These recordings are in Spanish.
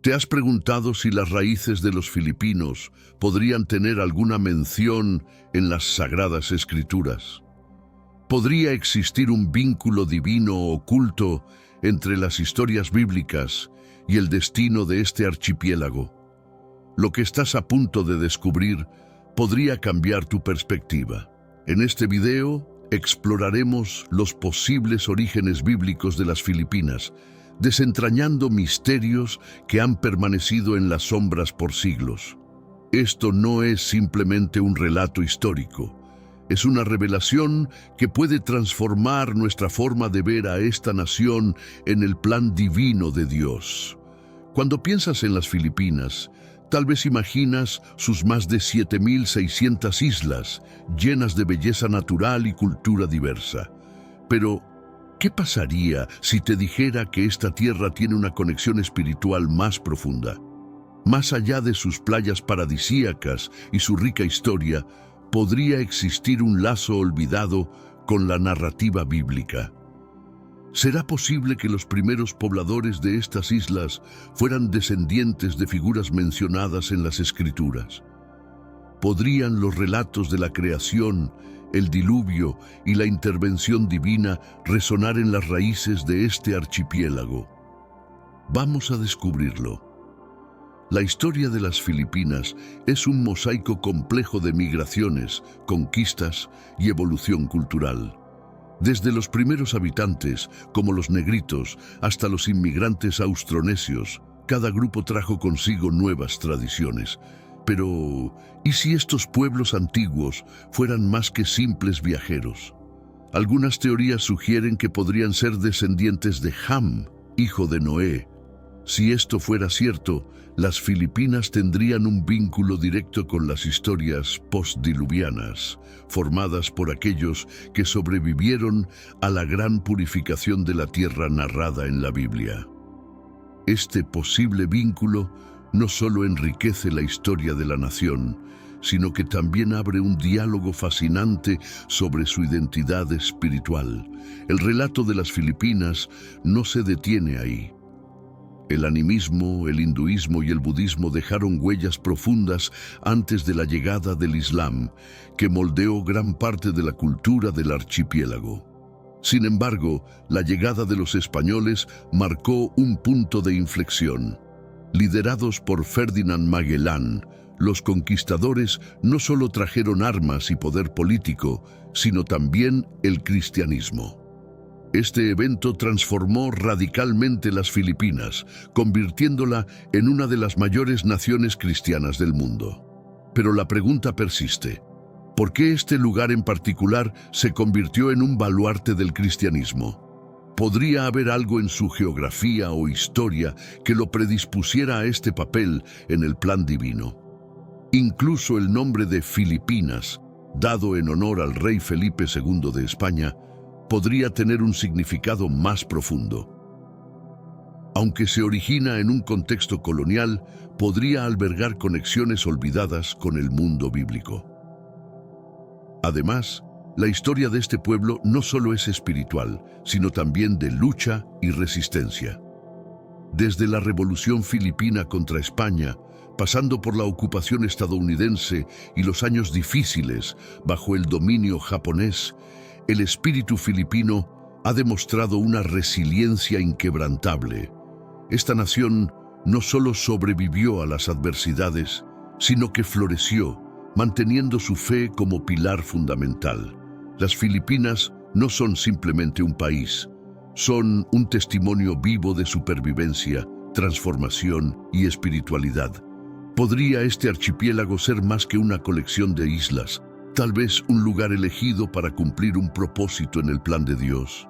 ¿Te has preguntado si las raíces de los filipinos podrían tener alguna mención en las Sagradas Escrituras? ¿Podría existir un vínculo divino oculto entre las historias bíblicas y el destino de este archipiélago? Lo que estás a punto de descubrir podría cambiar tu perspectiva. En este video exploraremos los posibles orígenes bíblicos de las Filipinas, desentrañando misterios que han permanecido en las sombras por siglos. Esto no es simplemente un relato histórico, es una revelación que puede transformar nuestra forma de ver a esta nación en el plan divino de Dios. Cuando piensas en las Filipinas, tal vez imaginas sus más de 7.600 islas, llenas de belleza natural y cultura diversa. Pero, ¿qué pasaría si te dijera que esta tierra tiene una conexión espiritual más profunda? Más allá de sus playas paradisíacas y su rica historia, podría existir un lazo olvidado con la narrativa bíblica. ¿Será posible que los primeros pobladores de estas islas fueran descendientes de figuras mencionadas en las Escrituras? ¿Podrían los relatos de la creación, el diluvio y la intervención divina resonar en las raíces de este archipiélago? Vamos a descubrirlo. La historia de las Filipinas es un mosaico complejo de migraciones, conquistas y evolución cultural. Desde los primeros habitantes, como los negritos, hasta los inmigrantes austronesios, cada grupo trajo consigo nuevas tradiciones. Pero, ¿y si estos pueblos antiguos fueran más que simples viajeros? Algunas teorías sugieren que podrían ser descendientes de Ham, hijo de Noé. Si esto fuera cierto, las Filipinas tendrían un vínculo directo con las historias postdiluvianas, formadas por aquellos que sobrevivieron a la gran purificación de la tierra narrada en la Biblia. Este posible vínculo no solo enriquece la historia de la nación, sino que también abre un diálogo fascinante sobre su identidad espiritual. El relato de las Filipinas no se detiene ahí. El animismo, el hinduismo y el budismo dejaron huellas profundas antes de la llegada del Islam, que moldeó gran parte de la cultura del archipiélago. Sin embargo, la llegada de los españoles marcó un punto de inflexión. Liderados por Ferdinand Magellan, los conquistadores no solo trajeron armas y poder político, sino también el cristianismo. Este evento transformó radicalmente las Filipinas, convirtiéndola en una de las mayores naciones cristianas del mundo. Pero la pregunta persiste: ¿por qué este lugar en particular se convirtió en un baluarte del cristianismo? ¿Podría haber algo en su geografía o historia que lo predispusiera a este papel en el plan divino? Incluso el nombre de Filipinas, dado en honor al rey Felipe II de España, podría tener un significado más profundo. Aunque se origina en un contexto colonial, podría albergar conexiones olvidadas con el mundo bíblico. Además, la historia de este pueblo no solo es espiritual, sino también de lucha y resistencia. Desde la Revolución Filipina contra España, pasando por la ocupación estadounidense y los años difíciles bajo el dominio japonés, el espíritu filipino ha demostrado una resiliencia inquebrantable. Esta nación no solo sobrevivió a las adversidades, sino que floreció, manteniendo su fe como pilar fundamental. Las Filipinas no son simplemente un país, son un testimonio vivo de supervivencia, transformación y espiritualidad. ¿Podría este archipiélago ser más que una colección de islas? Tal vez un lugar elegido para cumplir un propósito en el plan de Dios.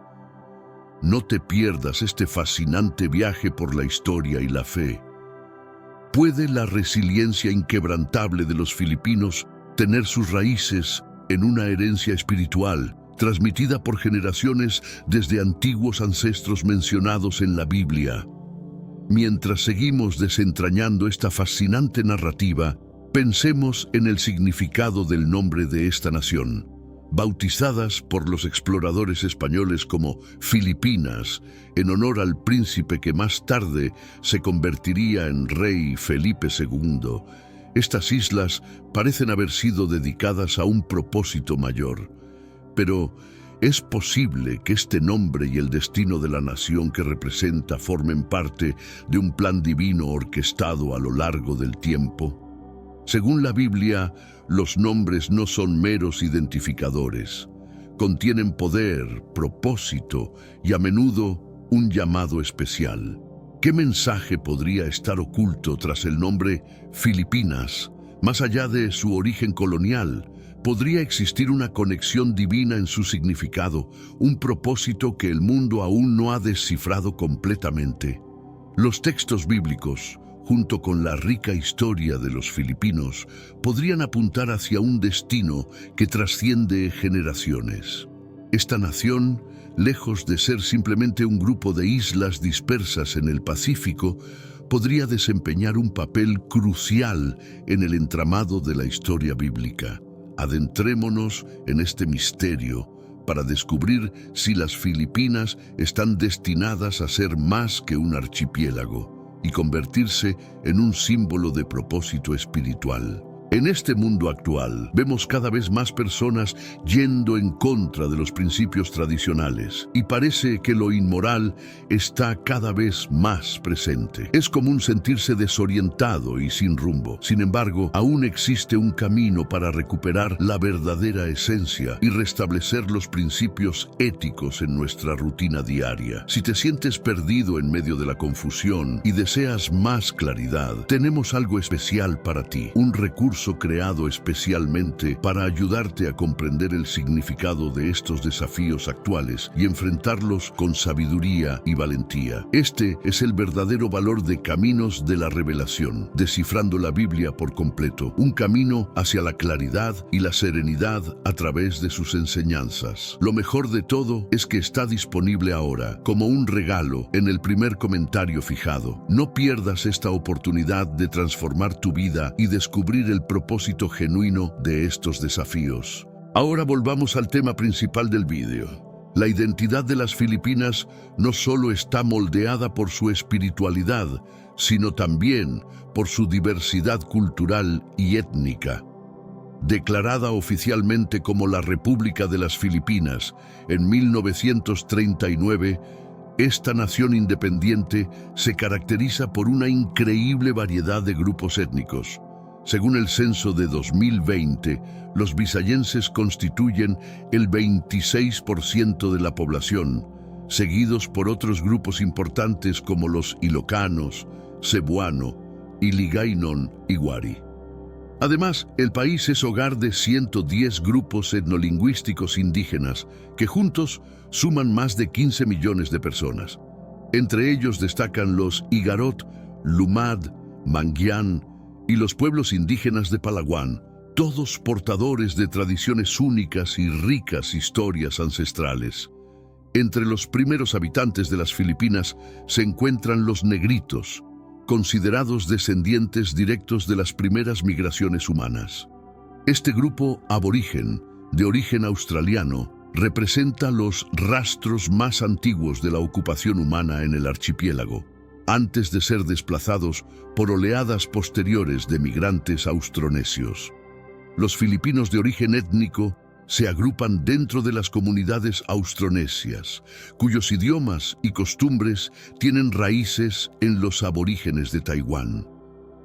No te pierdas este fascinante viaje por la historia y la fe. ¿Puede la resiliencia inquebrantable de los filipinos tener sus raíces en una herencia espiritual, transmitida por generaciones desde antiguos ancestros mencionados en la Biblia? Mientras seguimos desentrañando esta fascinante narrativa, pensemos en el significado del nombre de esta nación. bautizadas por los exploradores españoles como Filipinas, en honor al príncipe que más tarde se convertiría en rey Felipe II. Estas islas parecen haber sido dedicadas a un propósito mayor, pero ¿es posible que este nombre y el destino de la nación que representa formen parte de un plan divino orquestado a lo largo del tiempo? Según la Biblia, los nombres no son meros identificadores. Contienen poder, propósito y a menudo un llamado especial. ¿Qué mensaje podría estar oculto tras el nombre Filipinas? Más allá de su origen colonial, ¿podría existir una conexión divina en su significado, un propósito que el mundo aún no ha descifrado completamente? Los textos bíblicos, junto con la rica historia de los filipinos, podrían apuntar hacia un destino que trasciende generaciones. Esta nación, lejos de ser simplemente un grupo de islas dispersas en el Pacífico, podría desempeñar un papel crucial en el entramado de la historia bíblica. Adentrémonos en este misterio para descubrir si las Filipinas están destinadas a ser más que un archipiélago y convertirse en un símbolo de propósito espiritual. En este mundo actual, vemos cada vez más personas yendo en contra de los principios tradicionales y parece que lo inmoral está cada vez más presente. Es común sentirse desorientado y sin rumbo. Sin embargo, aún existe un camino para recuperar la verdadera esencia y restablecer los principios éticos en nuestra rutina diaria. Si te sientes perdido en medio de la confusión y deseas más claridad, tenemos algo especial para ti, un recurso creado especialmente para ayudarte a comprender el significado de estos desafíos actuales y enfrentarlos con sabiduría y valentía. Este es el verdadero valor de Caminos de la Revelación, descifrando la Biblia por completo, un camino hacia la claridad y la serenidad a través de sus enseñanzas. Lo mejor de todo es que está disponible ahora, como un regalo, en el primer comentario fijado. No pierdas esta oportunidad de transformar tu vida y descubrir el propósito genuino de estos desafíos. Ahora volvamos al tema principal del vídeo. La identidad de las Filipinas no solo está moldeada por su espiritualidad, sino también por su diversidad cultural y étnica. Declarada oficialmente como la República de las Filipinas en 1939, esta nación independiente se caracteriza por una increíble variedad de grupos étnicos. Según el censo de 2020, los visayenses constituyen el 26% de la población, seguidos por otros grupos importantes como los ilocanos, cebuano, iligaynon y wari. Además, el país es hogar de 110 grupos etnolingüísticos indígenas que juntos suman más de 15 millones de personas. Entre ellos destacan los Igarot, Lumad, Mangyán y los pueblos indígenas de Palawan, todos portadores de tradiciones únicas y ricas historias ancestrales. Entre los primeros habitantes de las Filipinas se encuentran los negritos, considerados descendientes directos de las primeras migraciones humanas. Este grupo aborigen, de origen australiano, representa los rastros más antiguos de la ocupación humana en el archipiélago, antes de ser desplazados por oleadas posteriores de migrantes austronesios. Los filipinos de origen étnico se agrupan dentro de las comunidades austronesias, cuyos idiomas y costumbres tienen raíces en los aborígenes de Taiwán.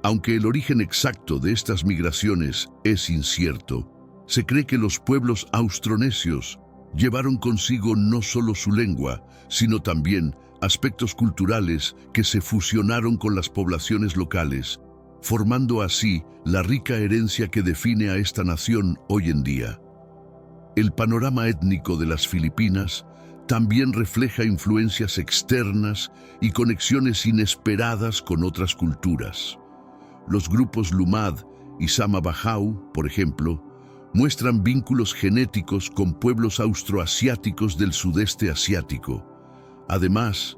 Aunque el origen exacto de estas migraciones es incierto, se cree que los pueblos austronesios llevaron consigo no solo su lengua, sino también aspectos culturales que se fusionaron con las poblaciones locales, formando así la rica herencia que define a esta nación hoy en día. El panorama étnico de las Filipinas también refleja influencias externas y conexiones inesperadas con otras culturas. Los grupos Lumad y Sama-Bahaw, por ejemplo, muestran vínculos genéticos con pueblos austroasiáticos del sudeste asiático. Además,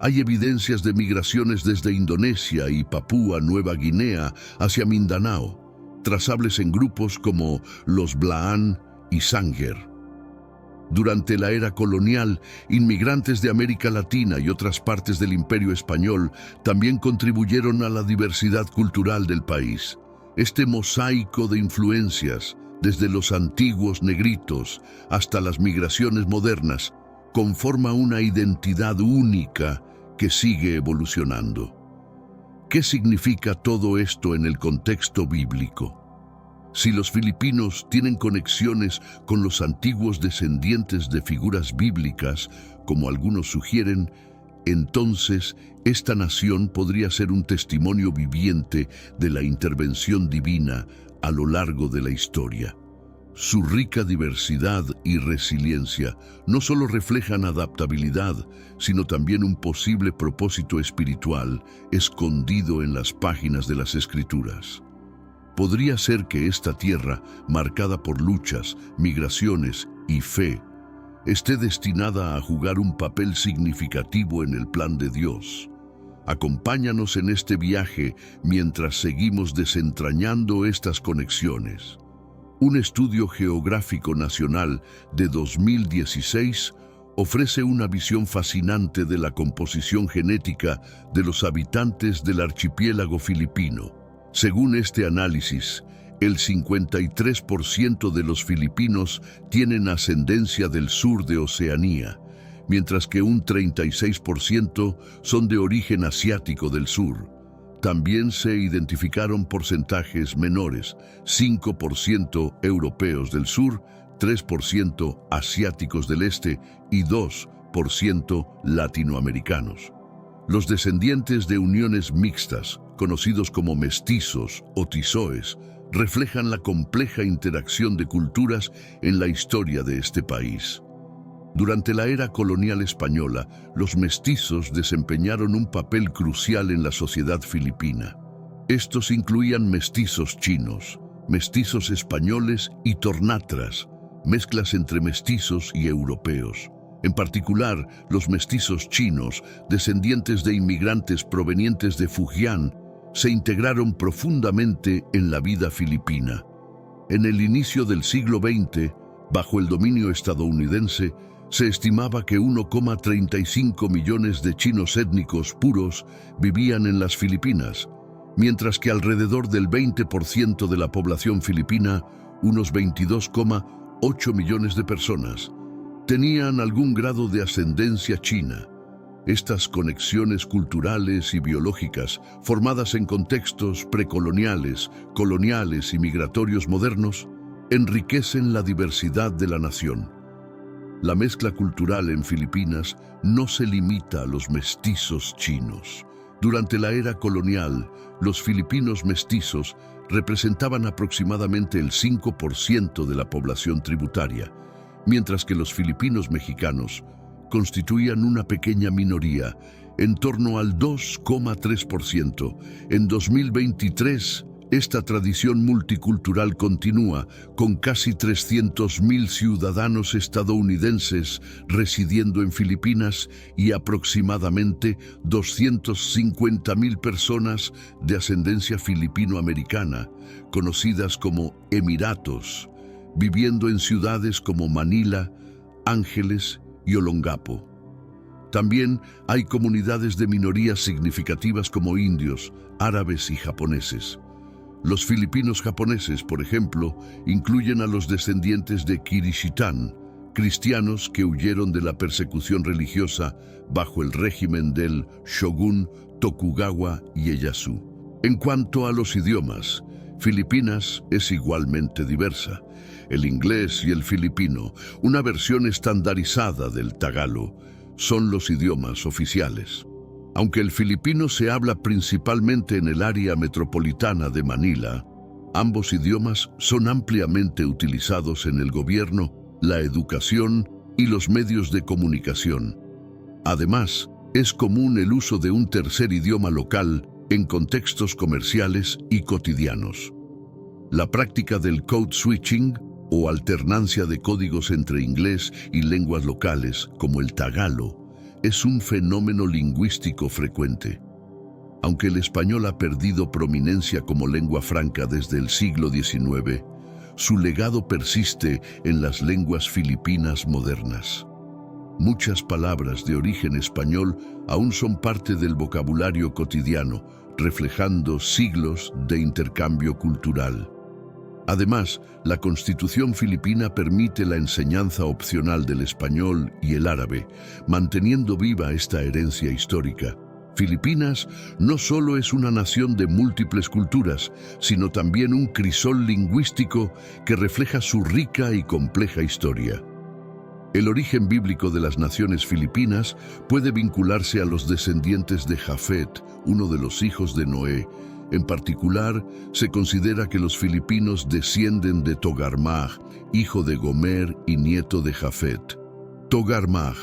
hay evidencias de migraciones desde Indonesia y Papúa Nueva Guinea hacia Mindanao, trazables en grupos como los Blaan y Sanger. Durante la era colonial, inmigrantes de América Latina y otras partes del Imperio Español también contribuyeron a la diversidad cultural del país. Este mosaico de influencias, desde los antiguos negritos hasta las migraciones modernas, conforma una identidad única que sigue evolucionando. ¿Qué significa todo esto en el contexto bíblico? Si los filipinos tienen conexiones con los antiguos descendientes de figuras bíblicas, como algunos sugieren, entonces esta nación podría ser un testimonio viviente de la intervención divina a lo largo de la historia. Su rica diversidad y resiliencia no solo reflejan adaptabilidad, sino también un posible propósito espiritual escondido en las páginas de las Escrituras. Podría ser que esta tierra, marcada por luchas, migraciones y fe, esté destinada a jugar un papel significativo en el plan de Dios. Acompáñanos en este viaje mientras seguimos desentrañando estas conexiones. Un estudio geográfico nacional de 2016 ofrece una visión fascinante de la composición genética de los habitantes del archipiélago filipino. Según este análisis, el 53% de los filipinos tienen ascendencia del sur de Oceanía, mientras que un 36% son de origen asiático del sur. También se identificaron porcentajes menores, 5% europeos del sur, 3% asiáticos del este y 2% latinoamericanos. Los descendientes de uniones mixtas, conocidos como mestizos o tizoes, reflejan la compleja interacción de culturas en la historia de este país. Durante la era colonial española, los mestizos desempeñaron un papel crucial en la sociedad filipina. Estos incluían mestizos chinos, mestizos españoles y tornatras, mezclas entre mestizos y europeos. En particular, los mestizos chinos, descendientes de inmigrantes provenientes de Fujian, se integraron profundamente en la vida filipina. En el inicio del siglo XX, bajo el dominio estadounidense, se estimaba que 1,35 millones de chinos étnicos puros vivían en las Filipinas, mientras que alrededor del 20% de la población filipina, unos 22,8 millones de personas, tenían algún grado de ascendencia china. Estas conexiones culturales y biológicas, formadas en contextos precoloniales, coloniales y migratorios modernos, enriquecen la diversidad de la nación. La mezcla cultural en Filipinas no se limita a los mestizos chinos. Durante la era colonial, los filipinos mestizos representaban aproximadamente el 5% de la población tributaria, mientras que los filipinos mexicanos constituían una pequeña minoría, en torno al 2,3%. En 2023, esta tradición multicultural continúa, con casi 300.000 ciudadanos estadounidenses residiendo en Filipinas y aproximadamente 250.000 personas de ascendencia filipino-americana, conocidas como Emiratos, viviendo en ciudades como Manila, Ángeles y Olongapo. También hay comunidades de minorías significativas como indios, árabes y japoneses. Los filipinos japoneses, por ejemplo, incluyen a los descendientes de Kirishitán, cristianos que huyeron de la persecución religiosa bajo el régimen del shogun Tokugawa Ieyasu. En cuanto a los idiomas, Filipinas es igualmente diversa. El inglés y el filipino, una versión estandarizada del tagalo, son los idiomas oficiales. Aunque el filipino se habla principalmente en el área metropolitana de Manila, ambos idiomas son ampliamente utilizados en el gobierno, la educación y los medios de comunicación. Además, es común el uso de un tercer idioma local en contextos comerciales y cotidianos. La práctica del code switching, o alternancia de códigos entre inglés y lenguas locales, como el tagalo, es un fenómeno lingüístico frecuente. Aunque el español ha perdido prominencia como lengua franca desde el siglo XIX, su legado persiste en las lenguas filipinas modernas. Muchas palabras de origen español aún son parte del vocabulario cotidiano, reflejando siglos de intercambio cultural. Además, la Constitución filipina permite la enseñanza opcional del español y el árabe, manteniendo viva esta herencia histórica. Filipinas no solo es una nación de múltiples culturas, sino también un crisol lingüístico que refleja su rica y compleja historia. El origen bíblico de las naciones filipinas puede vincularse a los descendientes de Jafet, uno de los hijos de Noé. En particular, se considera que los filipinos descienden de Togarmah, hijo de Gomer y nieto de Jafet. Togarmah,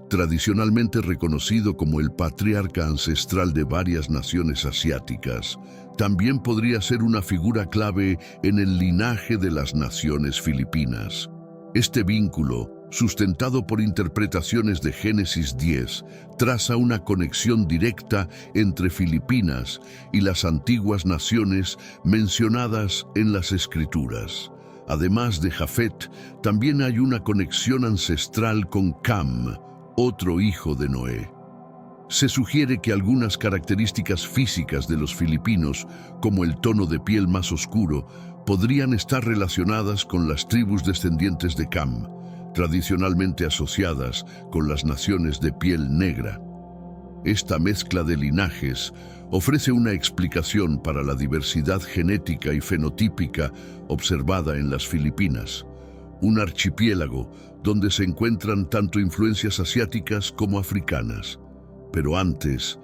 tradicionalmente reconocido como el patriarca ancestral de varias naciones asiáticas, también podría ser una figura clave en el linaje de las naciones filipinas. Este vínculo, sustentado por interpretaciones de Génesis 10, traza una conexión directa entre Filipinas y las antiguas naciones mencionadas en las Escrituras. Además de Jafet, también hay una conexión ancestral con Cam, otro hijo de Noé. Se sugiere que algunas características físicas de los filipinos, como el tono de piel más oscuro, podrían estar relacionadas con las tribus descendientes de Cam, tradicionalmente asociadas con las naciones de piel negra. Esta mezcla de linajes ofrece una explicación para la diversidad genética y fenotípica observada en las Filipinas, un archipiélago donde se encuentran tanto influencias asiáticas como africanas. Pero antes,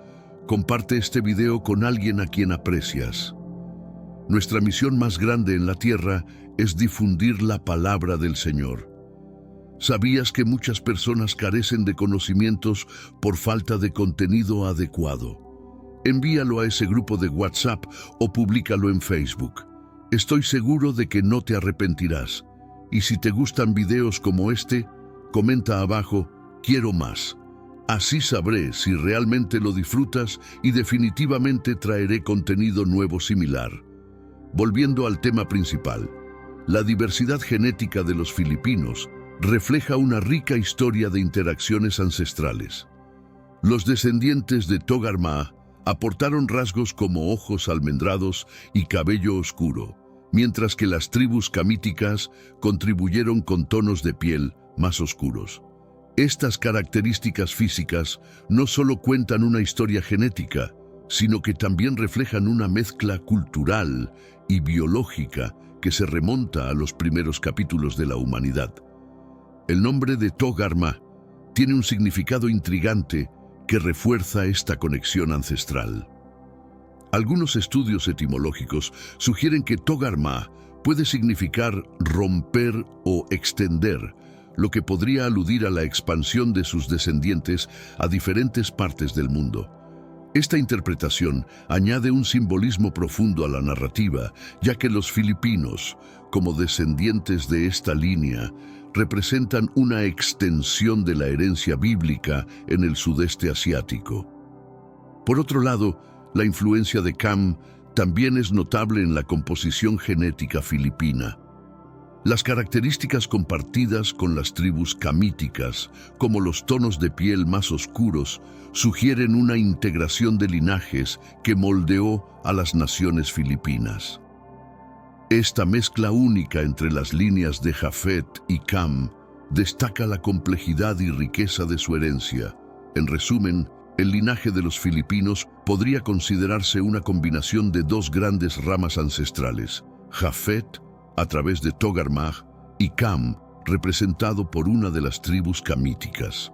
comparte este video con alguien a quien aprecias. Nuestra misión más grande en la tierra es difundir la palabra del Señor. ¿Sabías que muchas personas carecen de conocimientos por falta de contenido adecuado? Envíalo a ese grupo de WhatsApp o públicalo en Facebook. Estoy seguro de que no te arrepentirás. Y si te gustan videos como este, comenta abajo, quiero más. Así sabré si realmente lo disfrutas y definitivamente traeré contenido nuevo similar. Volviendo al tema principal, la diversidad genética de los filipinos refleja una rica historia de interacciones ancestrales. Los descendientes de Togarmah aportaron rasgos como ojos almendrados y cabello oscuro, mientras que las tribus camíticas contribuyeron con tonos de piel más oscuros. Estas características físicas no solo cuentan una historia genética, sino que también reflejan una mezcla cultural y biológica que se remonta a los primeros capítulos de la humanidad. El nombre de Togarmah tiene un significado intrigante que refuerza esta conexión ancestral. Algunos estudios etimológicos sugieren que Togarmah puede significar romper o extender, lo que podría aludir a la expansión de sus descendientes a diferentes partes del mundo. Esta interpretación añade un simbolismo profundo a la narrativa, ya que los filipinos, como descendientes de esta línea, representan una extensión de la herencia bíblica en el sudeste asiático. Por otro lado, la influencia de Cam también es notable en la composición genética filipina. Las características compartidas con las tribus camíticas, como los tonos de piel más oscuros, sugieren una integración de linajes que moldeó a las naciones filipinas. Esta mezcla única entre las líneas de Jafet y Cam destaca la complejidad y riqueza de su herencia. En resumen, el linaje de los filipinos podría considerarse una combinación de dos grandes ramas ancestrales: Jafet, a través de Togarmah, y Cam, representado por una de las tribus camíticas.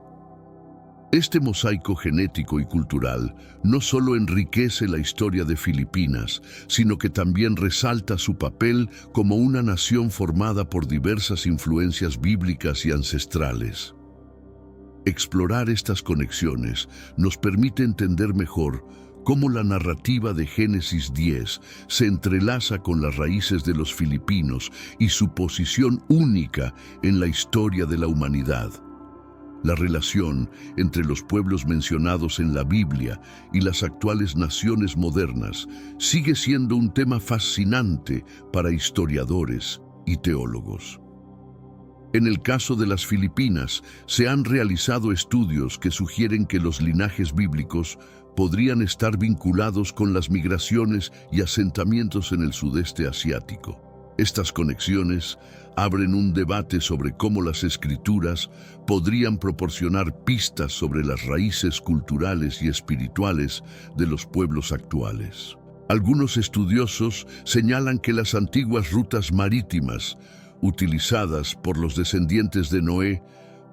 Este mosaico genético y cultural no solo enriquece la historia de Filipinas, sino que también resalta su papel como una nación formada por diversas influencias bíblicas y ancestrales. Explorar estas conexiones nos permite entender mejor cómo la narrativa de Génesis 10 se entrelaza con las raíces de los filipinos y su posición única en la historia de la humanidad. La relación entre los pueblos mencionados en la Biblia y las actuales naciones modernas sigue siendo un tema fascinante para historiadores y teólogos. En el caso de las Filipinas, se han realizado estudios que sugieren que los linajes bíblicos podrían estar vinculados con las migraciones y asentamientos en el sudeste asiático. Estas conexiones abren un debate sobre cómo las escrituras podrían proporcionar pistas sobre las raíces culturales y espirituales de los pueblos actuales. Algunos estudiosos señalan que las antiguas rutas marítimas utilizadas por los descendientes de Noé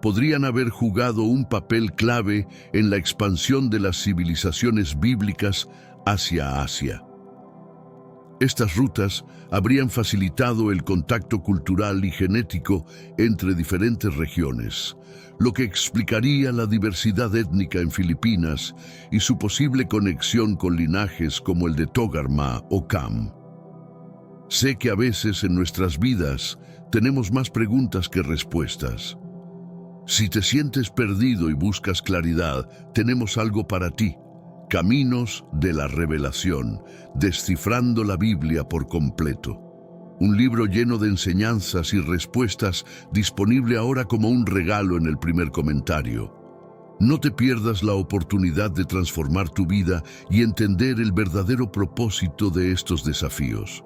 podrían haber jugado un papel clave en la expansión de las civilizaciones bíblicas hacia Asia. Estas rutas habrían facilitado el contacto cultural y genético entre diferentes regiones, lo que explicaría la diversidad étnica en Filipinas y su posible conexión con linajes como el de Togarmah o Kham. Sé que a veces en nuestras vidas tenemos más preguntas que respuestas. Si te sientes perdido y buscas claridad, tenemos algo para ti. Caminos de la Revelación, descifrando la Biblia por completo. Un libro lleno de enseñanzas y respuestas, disponible ahora como un regalo en el primer comentario. No te pierdas la oportunidad de transformar tu vida y entender el verdadero propósito de estos desafíos.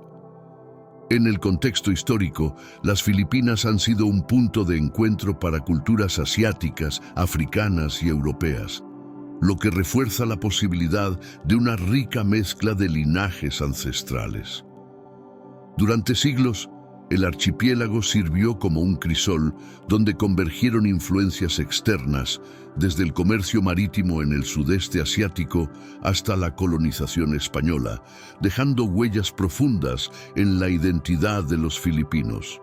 En el contexto histórico, las Filipinas han sido un punto de encuentro para culturas asiáticas, africanas y europeas, lo que refuerza la posibilidad de una rica mezcla de linajes ancestrales. Durante siglos, el archipiélago sirvió como un crisol donde convergieron influencias externas, desde el comercio marítimo en el sudeste asiático hasta la colonización española, dejando huellas profundas en la identidad de los filipinos.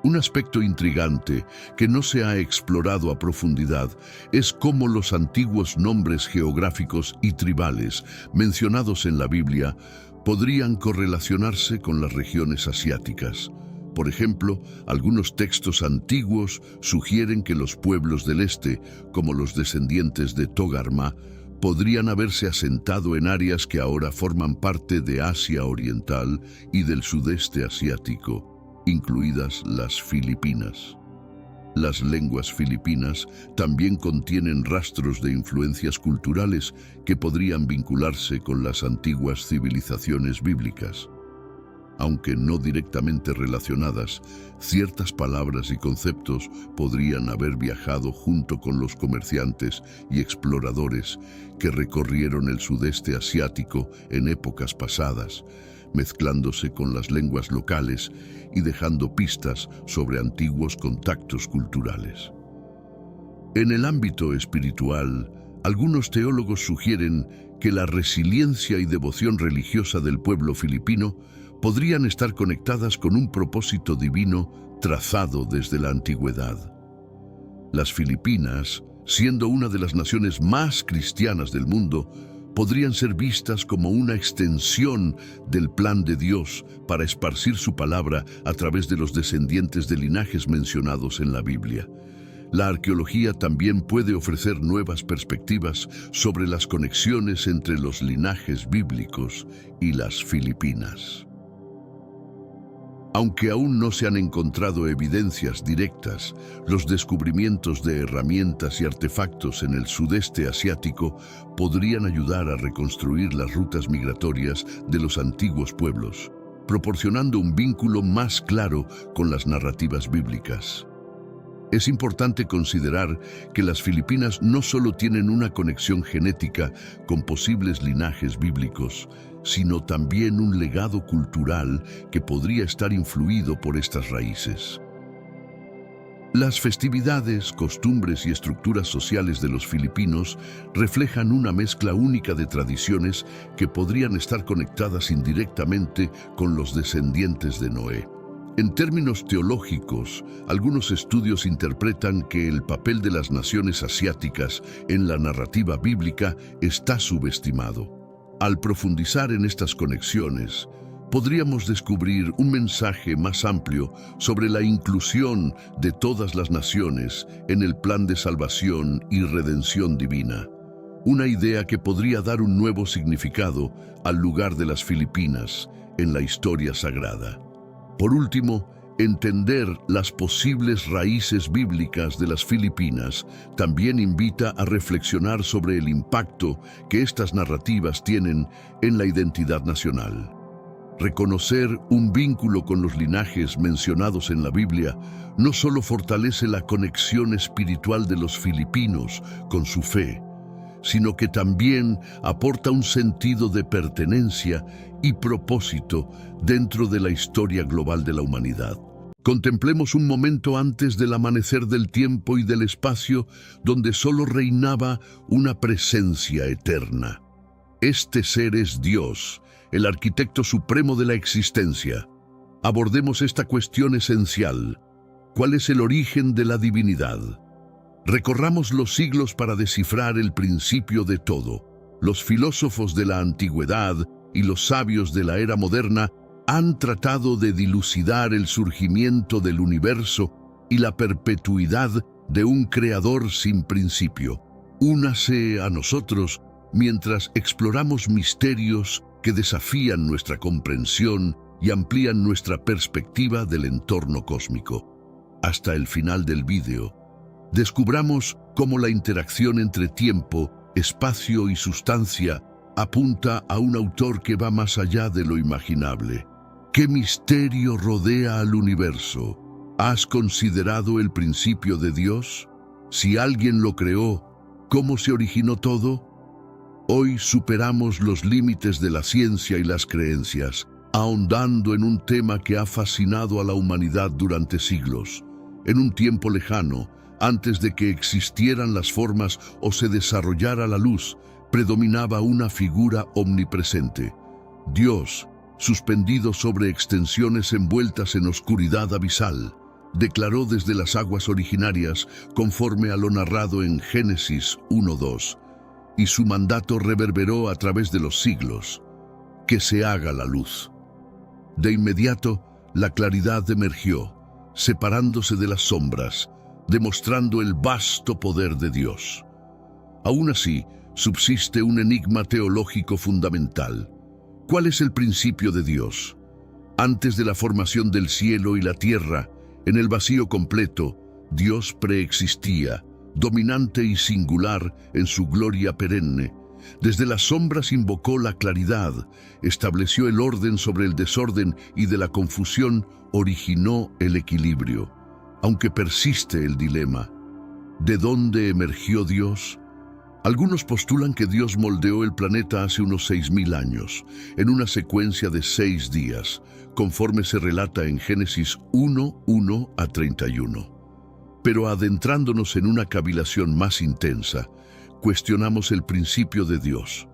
Un aspecto intrigante que no se ha explorado a profundidad es cómo los antiguos nombres geográficos y tribales mencionados en la Biblia podrían correlacionarse con las regiones asiáticas. Por ejemplo, algunos textos antiguos sugieren que los pueblos del este, como los descendientes de Togarmah, podrían haberse asentado en áreas que ahora forman parte de Asia Oriental y del sudeste asiático, incluidas las Filipinas. Las lenguas filipinas también contienen rastros de influencias culturales que podrían vincularse con las antiguas civilizaciones bíblicas. Aunque no directamente relacionadas, ciertas palabras y conceptos podrían haber viajado junto con los comerciantes y exploradores que recorrieron el sudeste asiático en épocas pasadas, mezclándose con las lenguas locales y dejando pistas sobre antiguos contactos culturales. En el ámbito espiritual, algunos teólogos sugieren que la resiliencia y devoción religiosa del pueblo filipino podrían estar conectadas con un propósito divino trazado desde la antigüedad. Las Filipinas, siendo una de las naciones más cristianas del mundo, podrían ser vistas como una extensión del plan de Dios para esparcir su palabra a través de los descendientes de linajes mencionados en la Biblia. La arqueología también puede ofrecer nuevas perspectivas sobre las conexiones entre los linajes bíblicos y las Filipinas. Aunque aún no se han encontrado evidencias directas, los descubrimientos de herramientas y artefactos en el sudeste asiático podrían ayudar a reconstruir las rutas migratorias de los antiguos pueblos, proporcionando un vínculo más claro con las narrativas bíblicas. Es importante considerar que las Filipinas no solo tienen una conexión genética con posibles linajes bíblicos, sino también un legado cultural que podría estar influido por estas raíces. Las festividades, costumbres y estructuras sociales de los filipinos reflejan una mezcla única de tradiciones que podrían estar conectadas indirectamente con los descendientes de Noé. En términos teológicos, algunos estudios interpretan que el papel de las naciones asiáticas en la narrativa bíblica está subestimado. Al profundizar en estas conexiones, podríamos descubrir un mensaje más amplio sobre la inclusión de todas las naciones en el plan de salvación y redención divina. Una idea que podría dar un nuevo significado al lugar de las Filipinas en la historia sagrada. Por último, Entender las posibles raíces bíblicas de las Filipinas también invita a reflexionar sobre el impacto que estas narrativas tienen en la identidad nacional. Reconocer un vínculo con los linajes mencionados en la Biblia no solo fortalece la conexión espiritual de los filipinos con su fe, sino que también aporta un sentido de pertenencia y propósito dentro de la historia global de la humanidad. Contemplemos un momento antes del amanecer del tiempo y del espacio, donde solo reinaba una presencia eterna. Este ser es Dios, el arquitecto supremo de la existencia. Abordemos esta cuestión esencial. ¿Cuál es el origen de la divinidad? Recorramos los siglos para descifrar el principio de todo. Los filósofos de la antigüedad y los sabios de la era moderna han tratado de dilucidar el surgimiento del universo y la perpetuidad de un creador sin principio. Únase a nosotros mientras exploramos misterios que desafían nuestra comprensión y amplían nuestra perspectiva del entorno cósmico. Hasta el final del vídeo, descubramos cómo la interacción entre tiempo, espacio y sustancia apunta a un autor que va más allá de lo imaginable. ¿Qué misterio rodea al universo? ¿Has considerado el principio de Dios? Si alguien lo creó, ¿cómo se originó todo? Hoy superamos los límites de la ciencia y las creencias, ahondando en un tema que ha fascinado a la humanidad durante siglos. En un tiempo lejano, antes de que existieran las formas o se desarrollara la luz, predominaba una figura omnipresente: Dios, suspendido sobre extensiones envueltas en oscuridad abisal. Declaró desde las aguas originarias, conforme a lo narrado en Génesis 1:2, y su mandato reverberó a través de los siglos: que se haga la luz. De inmediato, la claridad emergió, separándose de las sombras, demostrando el vasto poder de Dios. Aún así, subsiste un enigma teológico fundamental. ¿Cuál es el principio de Dios? Antes de la formación del cielo y la tierra, en el vacío completo, Dios preexistía, dominante y singular en su gloria perenne. Desde las sombras invocó la claridad, estableció el orden sobre el desorden y de la confusión originó el equilibrio. Aunque persiste el dilema, ¿de dónde emergió Dios? Algunos postulan que Dios moldeó el planeta hace unos 6.000 años, en una secuencia de 6 días, conforme se relata en Génesis 1:1 a 31. Pero adentrándonos en una cavilación más intensa, cuestionamos el principio de Dios.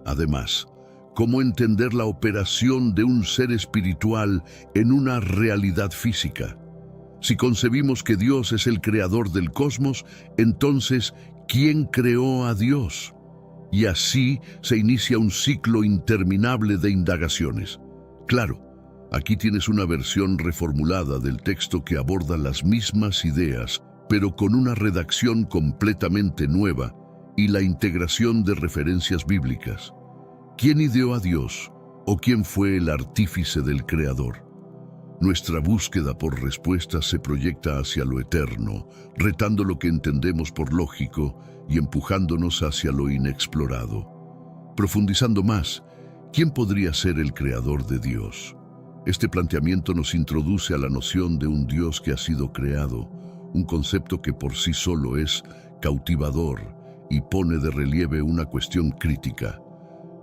Además, ¿cómo entender la operación de un ser espiritual en una realidad física? Si concebimos que Dios es el creador del cosmos, entonces, ¿quién creó a Dios? Y así se inicia un ciclo interminable de indagaciones. Claro, aquí tienes una versión reformulada del texto que aborda las mismas ideas, pero con una redacción completamente nueva y la integración de referencias bíblicas. ¿Quién ideó a Dios o quién fue el artífice del creador? Nuestra búsqueda por respuestas se proyecta hacia lo eterno, retando lo que entendemos por lógico y empujándonos hacia lo inexplorado. Profundizando más, ¿quién podría ser el creador de Dios? Este planteamiento nos introduce a la noción de un Dios que ha sido creado, un concepto que por sí solo es cautivador y pone de relieve una cuestión crítica.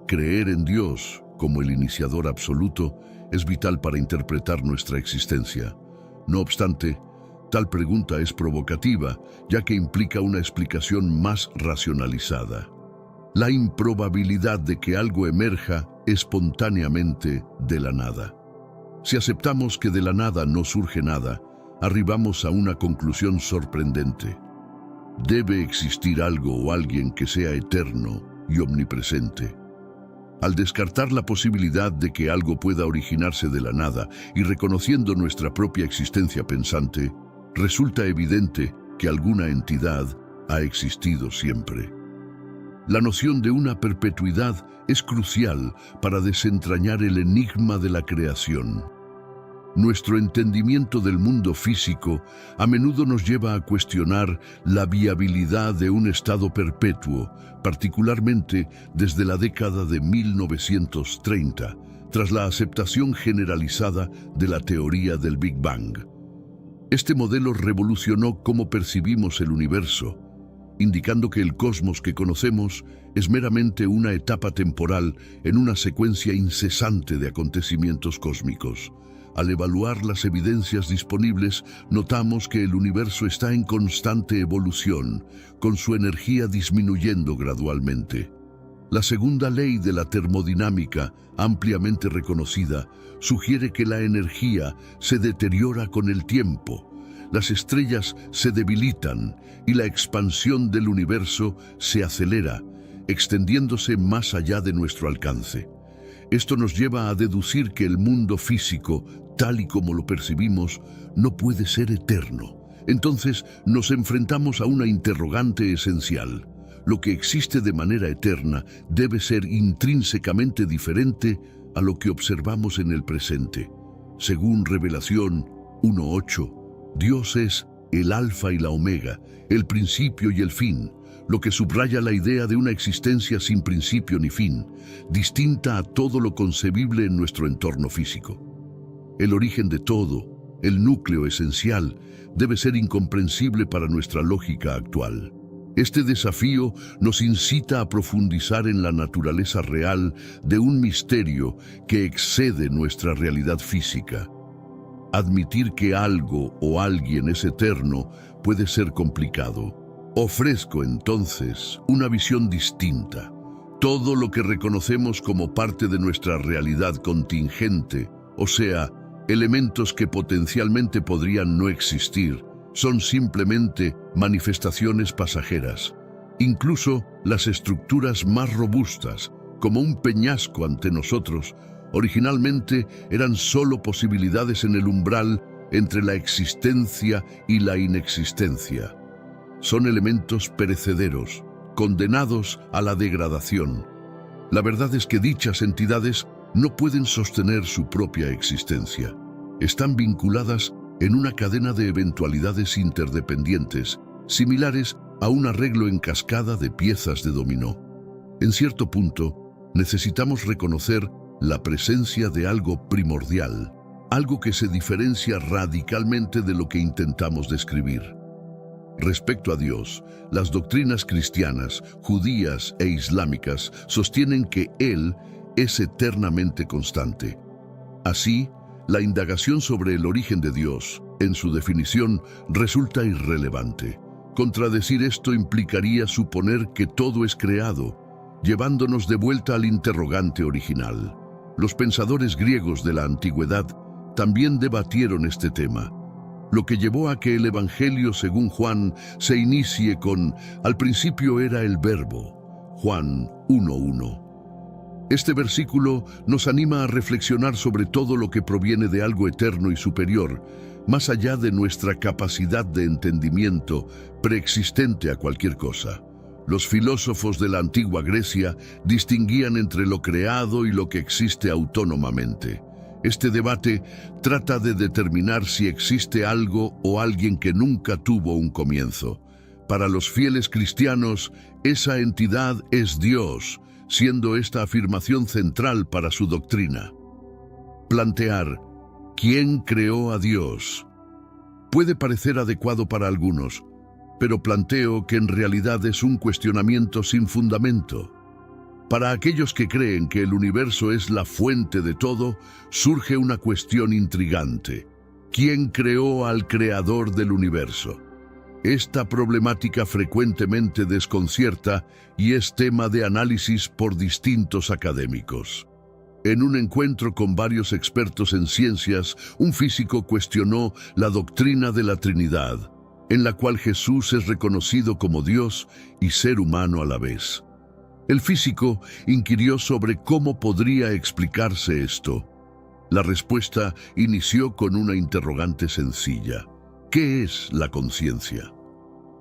Creer en Dios como el iniciador absoluto es vital para interpretar nuestra existencia. No obstante, tal pregunta es provocativa, ya que implica una explicación más racionalizada. La improbabilidad de que algo emerja espontáneamente de la nada. Si aceptamos que de la nada no surge nada, arribamos a una conclusión sorprendente. Debe existir algo o alguien que sea eterno y omnipresente. Al descartar la posibilidad de que algo pueda originarse de la nada y reconociendo nuestra propia existencia pensante, resulta evidente que alguna entidad ha existido siempre. La noción de una perpetuidad es crucial para desentrañar el enigma de la creación. Nuestro entendimiento del mundo físico a menudo nos lleva a cuestionar la viabilidad de un estado perpetuo, particularmente desde la década de 1930, tras la aceptación generalizada de la teoría del Big Bang. Este modelo revolucionó cómo percibimos el universo, indicando que el cosmos que conocemos es meramente una etapa temporal en una secuencia incesante de acontecimientos cósmicos. Al evaluar las evidencias disponibles, notamos que el universo está en constante evolución, con su energía disminuyendo gradualmente. La segunda ley de la termodinámica, ampliamente reconocida, sugiere que la energía se deteriora con el tiempo. Las estrellas se debilitan y la expansión del universo se acelera, extendiéndose más allá de nuestro alcance. Esto nos lleva a deducir que el mundo físico, tal y como lo percibimos, no puede ser eterno. Entonces nos enfrentamos a una interrogante esencial. Lo que existe de manera eterna debe ser intrínsecamente diferente a lo que observamos en el presente. Según Revelación 1:8, Dios es el Alfa y la Omega, el principio y el fin, lo que subraya la idea de una existencia sin principio ni fin, distinta a todo lo concebible en nuestro entorno físico. El origen de todo, el núcleo esencial, debe ser incomprensible para nuestra lógica actual. Este desafío nos incita a profundizar en la naturaleza real de un misterio que excede nuestra realidad física. Admitir que algo o alguien es eterno puede ser complicado. Ofrezco entonces una visión distinta. Todo lo que reconocemos como parte de nuestra realidad contingente, o sea, elementos que potencialmente podrían no existir, son simplemente manifestaciones pasajeras. Incluso las estructuras más robustas, como un peñasco ante nosotros, originalmente eran solo posibilidades en el umbral entre la existencia y la inexistencia. Son elementos perecederos, condenados a la degradación. La verdad es que dichas entidades no pueden sostener su propia existencia. Están vinculadas en una cadena de eventualidades interdependientes, similares a un arreglo en cascada de piezas de dominó. En cierto punto, necesitamos reconocer la presencia de algo primordial, algo que se diferencia radicalmente de lo que intentamos describir. Respecto a Dios, las doctrinas cristianas, judías e islámicas sostienen que Él es eternamente constante. Así, la indagación sobre el origen de Dios, en su definición, resulta irrelevante. Contradecir esto implicaría suponer que todo es creado, llevándonos de vuelta al interrogante original. Los pensadores griegos de la antigüedad también debatieron este tema, lo que llevó a que el Evangelio según Juan se inicie con «Al principio era el Verbo», Juan 1:1. Este versículo nos anima a reflexionar sobre todo lo que proviene de algo eterno y superior, más allá de nuestra capacidad de entendimiento preexistente a cualquier cosa. Los filósofos de la antigua Grecia distinguían entre lo creado y lo que existe autónomamente. Este debate trata de determinar si existe algo o alguien que nunca tuvo un comienzo. Para los fieles cristianos, esa entidad es Dios, siendo esta afirmación central para su doctrina. Plantear ¿quién creó a Dios? Puede parecer adecuado para algunos, pero planteo que en realidad es un cuestionamiento sin fundamento. Para aquellos que creen que el universo es la fuente de todo, surge una cuestión intrigante. ¿Quién creó al creador del universo? Esta problemática frecuentemente desconcierta y es tema de análisis por distintos académicos. En un encuentro con varios expertos en ciencias, un físico cuestionó la doctrina de la Trinidad, en la cual Jesús es reconocido como Dios y ser humano a la vez. El físico inquirió sobre cómo podría explicarse esto. La respuesta inició con una interrogante sencilla. ¿Qué es la conciencia?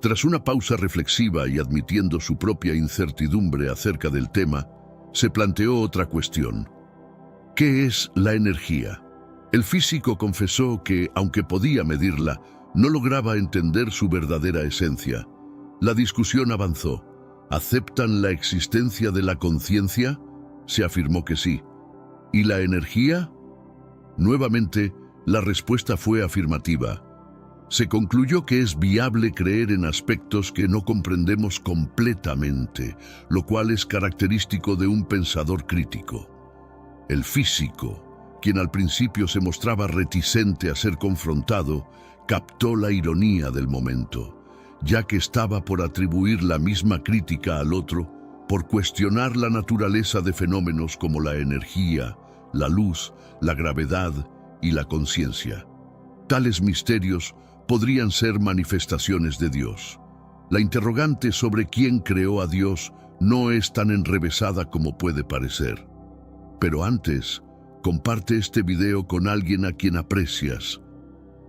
Tras una pausa reflexiva y admitiendo su propia incertidumbre acerca del tema, se planteó otra cuestión. ¿Qué es la energía? El físico confesó que, aunque podía medirla, no lograba entender su verdadera esencia. La discusión avanzó. ¿Aceptan la existencia de la conciencia? Se afirmó que sí. ¿Y la energía? Nuevamente, la respuesta fue afirmativa. Se concluyó que es viable creer en aspectos que no comprendemos completamente, lo cual es característico de un pensador crítico. El físico, quien al principio se mostraba reticente a ser confrontado, captó la ironía del momento, ya que estaba por atribuir la misma crítica al otro, por cuestionar la naturaleza de fenómenos como la energía, la luz, la gravedad y la conciencia. Tales misterios podrían ser manifestaciones de Dios. La interrogante sobre quién creó a Dios no es tan enrevesada como puede parecer. Pero antes, comparte este video con alguien a quien aprecias.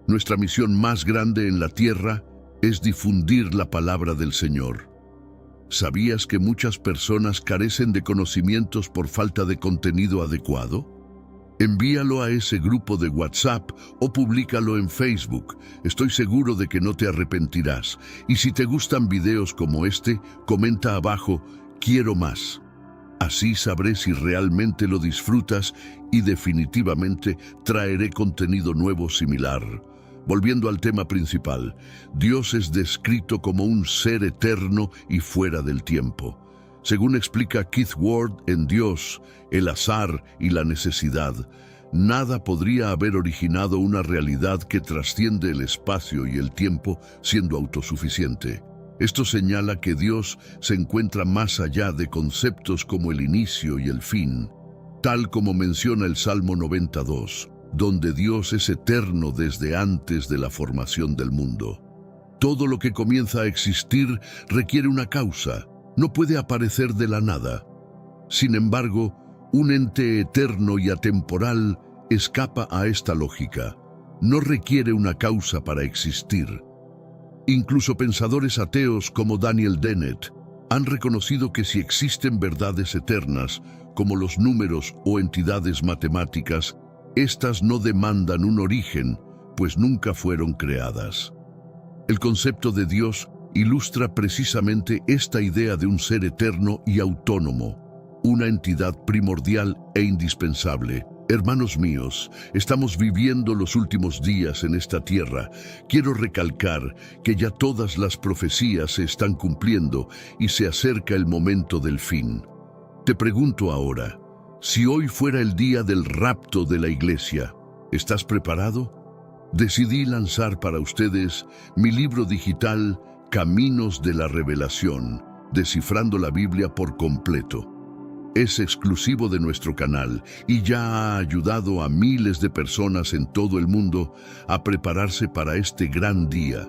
Nuestra misión más grande en la tierra es difundir la palabra del Señor. ¿Sabías que muchas personas carecen de conocimientos por falta de contenido adecuado? Envíalo a ese grupo de WhatsApp o públicalo en Facebook. Estoy seguro de que no te arrepentirás. Y si te gustan videos como este, comenta abajo, quiero más. Así sabré si realmente lo disfrutas y definitivamente traeré contenido nuevo similar. Volviendo al tema principal, Dios es descrito como un ser eterno y fuera del tiempo. Según explica Keith Ward en Dios, el azar y la necesidad, nada podría haber originado una realidad que trasciende el espacio y el tiempo siendo autosuficiente. Esto señala que Dios se encuentra más allá de conceptos como el inicio y el fin, tal como menciona el Salmo 92, donde Dios es eterno desde antes de la formación del mundo. Todo lo que comienza a existir requiere una causa. No puede aparecer de la nada. Sin embargo, un ente eterno y atemporal escapa a esta lógica. No requiere una causa para existir. Incluso pensadores ateos como Daniel Dennett han reconocido que si existen verdades eternas, como los números o entidades matemáticas, estas no demandan un origen, pues nunca fueron creadas. El concepto de Dios ilustra precisamente esta idea de un ser eterno y autónomo, una entidad primordial e indispensable. Hermanos míos, estamos viviendo los últimos días en esta tierra. Quiero recalcar que ya todas las profecías se están cumpliendo y se acerca el momento del fin. Te pregunto ahora, si hoy fuera el día del rapto de la iglesia, ¿estás preparado? Decidí lanzar para ustedes mi libro digital Caminos de la Revelación, descifrando la Biblia por completo. Es exclusivo de nuestro canal y ya ha ayudado a miles de personas en todo el mundo a prepararse para este gran día.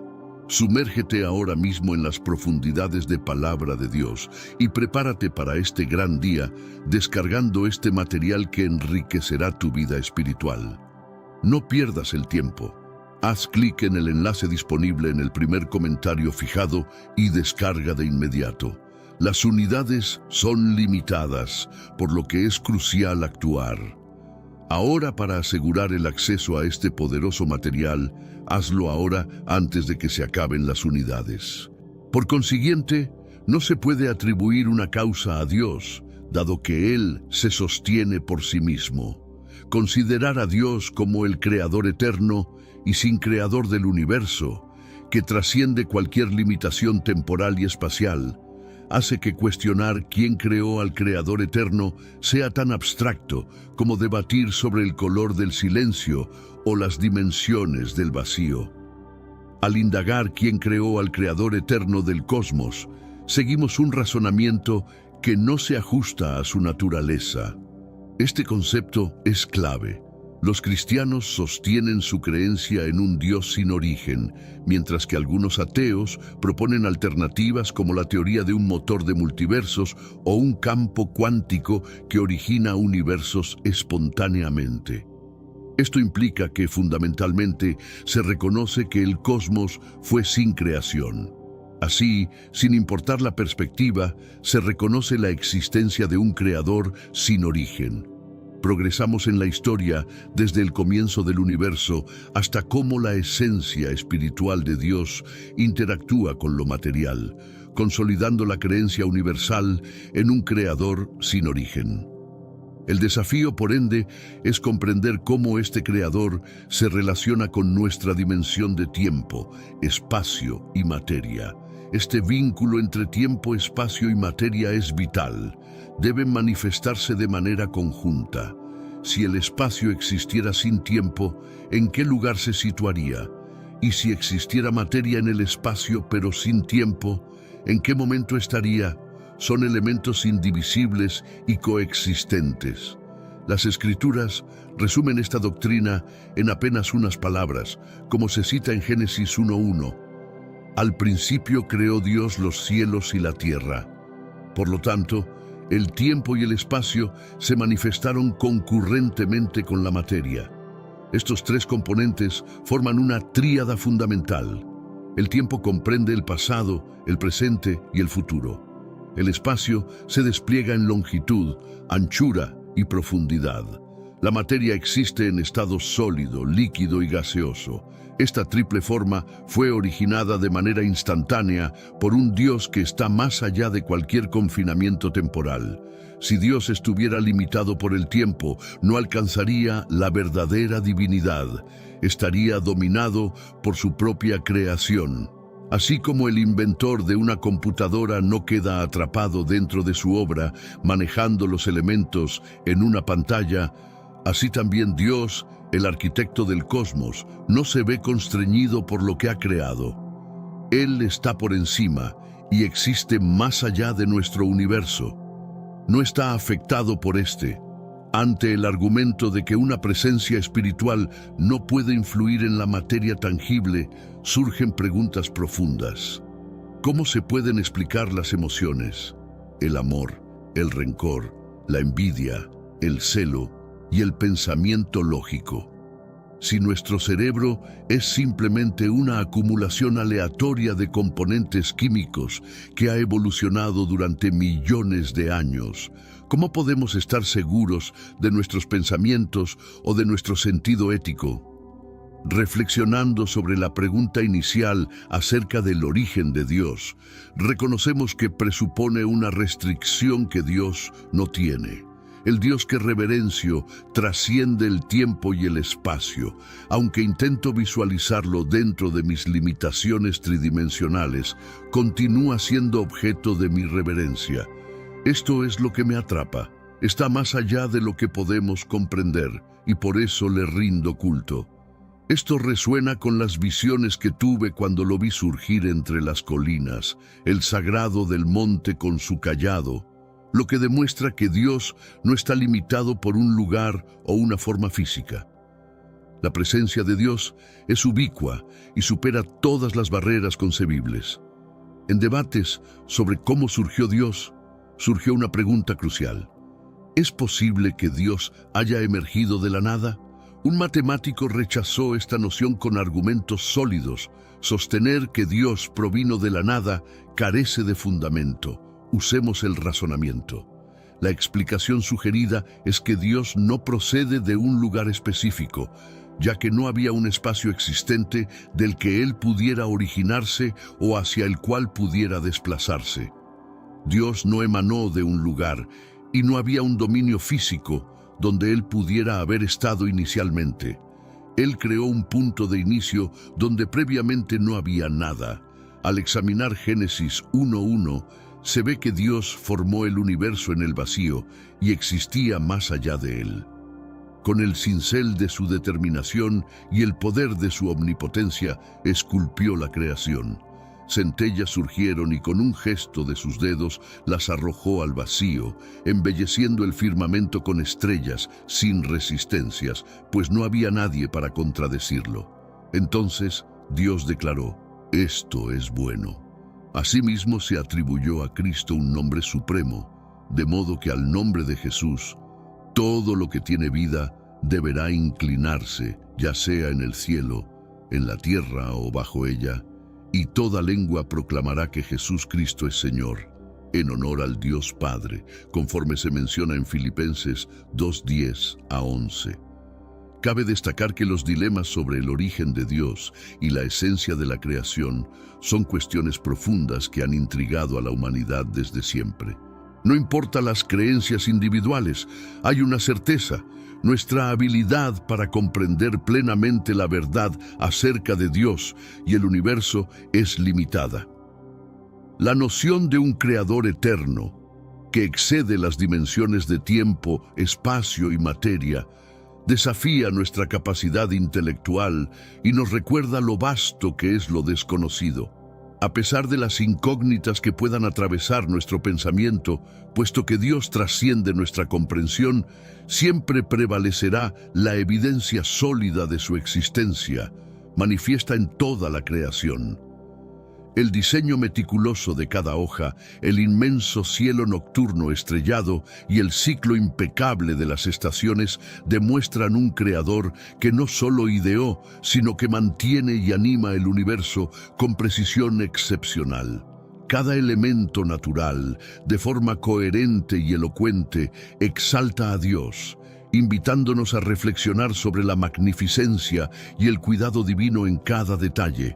Sumérgete ahora mismo en las profundidades de Palabra de Dios y prepárate para este gran día descargando este material que enriquecerá tu vida espiritual. No pierdas el tiempo. Haz clic en el enlace disponible en el primer comentario fijado y descarga de inmediato. Las unidades son limitadas, por lo que es crucial actuar. Ahora, para asegurar el acceso a este poderoso material, hazlo ahora antes de que se acaben las unidades. Por consiguiente, no se puede atribuir una causa a Dios, dado que Él se sostiene por sí mismo. Considerar a Dios como el Creador eterno y sin creador del universo, que trasciende cualquier limitación temporal y espacial, hace que cuestionar quién creó al Creador eterno sea tan abstracto como debatir sobre el color del silencio o las dimensiones del vacío. Al indagar quién creó al Creador eterno del cosmos, seguimos un razonamiento que no se ajusta a su naturaleza. Este concepto es clave. Los cristianos sostienen su creencia en un Dios sin origen, mientras que algunos ateos proponen alternativas como la teoría de un motor de multiversos o un campo cuántico que origina universos espontáneamente. Esto implica que fundamentalmente se reconoce que el cosmos fue sin creación. Así, sin importar la perspectiva, se reconoce la existencia de un creador sin origen. Progresamos en la historia desde el comienzo del universo hasta cómo la esencia espiritual de Dios interactúa con lo material, consolidando la creencia universal en un creador sin origen. El desafío, por ende, es comprender cómo este creador se relaciona con nuestra dimensión de tiempo, espacio y materia. Este vínculo entre tiempo, espacio y materia es vital. Deben manifestarse de manera conjunta. Si el espacio existiera sin tiempo, ¿en qué lugar se situaría? Y si existiera materia en el espacio pero sin tiempo, ¿en qué momento estaría? Son elementos indivisibles y coexistentes. Las Escrituras resumen esta doctrina en apenas unas palabras, como se cita en Génesis 1:1. Al principio creó Dios los cielos y la tierra. Por lo tanto, el tiempo y el espacio se manifestaron concurrentemente con la materia. Estos tres componentes forman una tríada fundamental. El tiempo comprende el pasado, el presente y el futuro. El espacio se despliega en longitud, anchura y profundidad. La materia existe en estado sólido, líquido y gaseoso. Esta triple forma fue originada de manera instantánea por un Dios que está más allá de cualquier confinamiento temporal. Si Dios estuviera limitado por el tiempo, no alcanzaría la verdadera divinidad. Estaría dominado por su propia creación. Así como el inventor de una computadora no queda atrapado dentro de su obra, manejando los elementos en una pantalla, así también Dios, el arquitecto del cosmos, no se ve constreñido por lo que ha creado. Él está por encima y existe más allá de nuestro universo. No está afectado por este. Ante el argumento de que una presencia espiritual no puede influir en la materia tangible, surgen preguntas profundas. ¿Cómo se pueden explicar las emociones, el amor, el rencor, la envidia, el celo y el pensamiento lógico? Si nuestro cerebro es simplemente una acumulación aleatoria de componentes químicos que ha evolucionado durante millones de años, ¿cómo podemos estar seguros de nuestros pensamientos o de nuestro sentido ético? Reflexionando sobre la pregunta inicial acerca del origen de Dios, reconocemos que presupone una restricción que Dios no tiene. El Dios que reverencio trasciende el tiempo y el espacio, aunque intento visualizarlo dentro de mis limitaciones tridimensionales, continúa siendo objeto de mi reverencia. Esto es lo que me atrapa, está más allá de lo que podemos comprender, y por eso le rindo culto. Esto resuena con las visiones que tuve cuando lo vi surgir entre las colinas, el sagrado del monte con su cayado, lo que demuestra que Dios no está limitado por un lugar o una forma física. La presencia de Dios es ubicua y supera todas las barreras concebibles. En debates sobre cómo surgió Dios, surgió una pregunta crucial. ¿Es posible que Dios haya emergido de la nada? Un matemático rechazó esta noción con argumentos sólidos. Sostener que Dios provino de la nada carece de fundamento. Usemos el razonamiento. La explicación sugerida es que Dios no procede de un lugar específico, ya que no había un espacio existente del que Él pudiera originarse o hacia el cual pudiera desplazarse. Dios no emanó de un lugar y no había un dominio físico donde Él pudiera haber estado inicialmente. Él creó un punto de inicio donde previamente no había nada. Al examinar Génesis 1:1, se ve que Dios formó el universo en el vacío y existía más allá de él. Con el cincel de su determinación y el poder de su omnipotencia, esculpió la creación. Centellas surgieron y con un gesto de sus dedos las arrojó al vacío, embelleciendo el firmamento con estrellas sin resistencias, pues no había nadie para contradecirlo. Entonces Dios declaró: «Esto es bueno». Asimismo se atribuyó a Cristo un nombre supremo, de modo que al nombre de Jesús, todo lo que tiene vida deberá inclinarse, ya sea en el cielo, en la tierra o bajo ella, y toda lengua proclamará que Jesús Cristo es Señor, en honor al Dios Padre, conforme se menciona en Filipenses 2:10 a 11. Cabe destacar que los dilemas sobre el origen de Dios y la esencia de la creación son cuestiones profundas que han intrigado a la humanidad desde siempre. No importa las creencias individuales, hay una certeza: nuestra habilidad para comprender plenamente la verdad acerca de Dios y el universo es limitada. La noción de un creador eterno, que excede las dimensiones de tiempo, espacio y materia, desafía nuestra capacidad intelectual y nos recuerda lo vasto que es lo desconocido. A pesar de las incógnitas que puedan atravesar nuestro pensamiento, puesto que Dios trasciende nuestra comprensión, siempre prevalecerá la evidencia sólida de su existencia, manifiesta en toda la creación. El diseño meticuloso de cada hoja, el inmenso cielo nocturno estrellado y el ciclo impecable de las estaciones demuestran un creador que no solo ideó, sino que mantiene y anima el universo con precisión excepcional. Cada elemento natural, de forma coherente y elocuente, exalta a Dios, invitándonos a reflexionar sobre la magnificencia y el cuidado divino en cada detalle.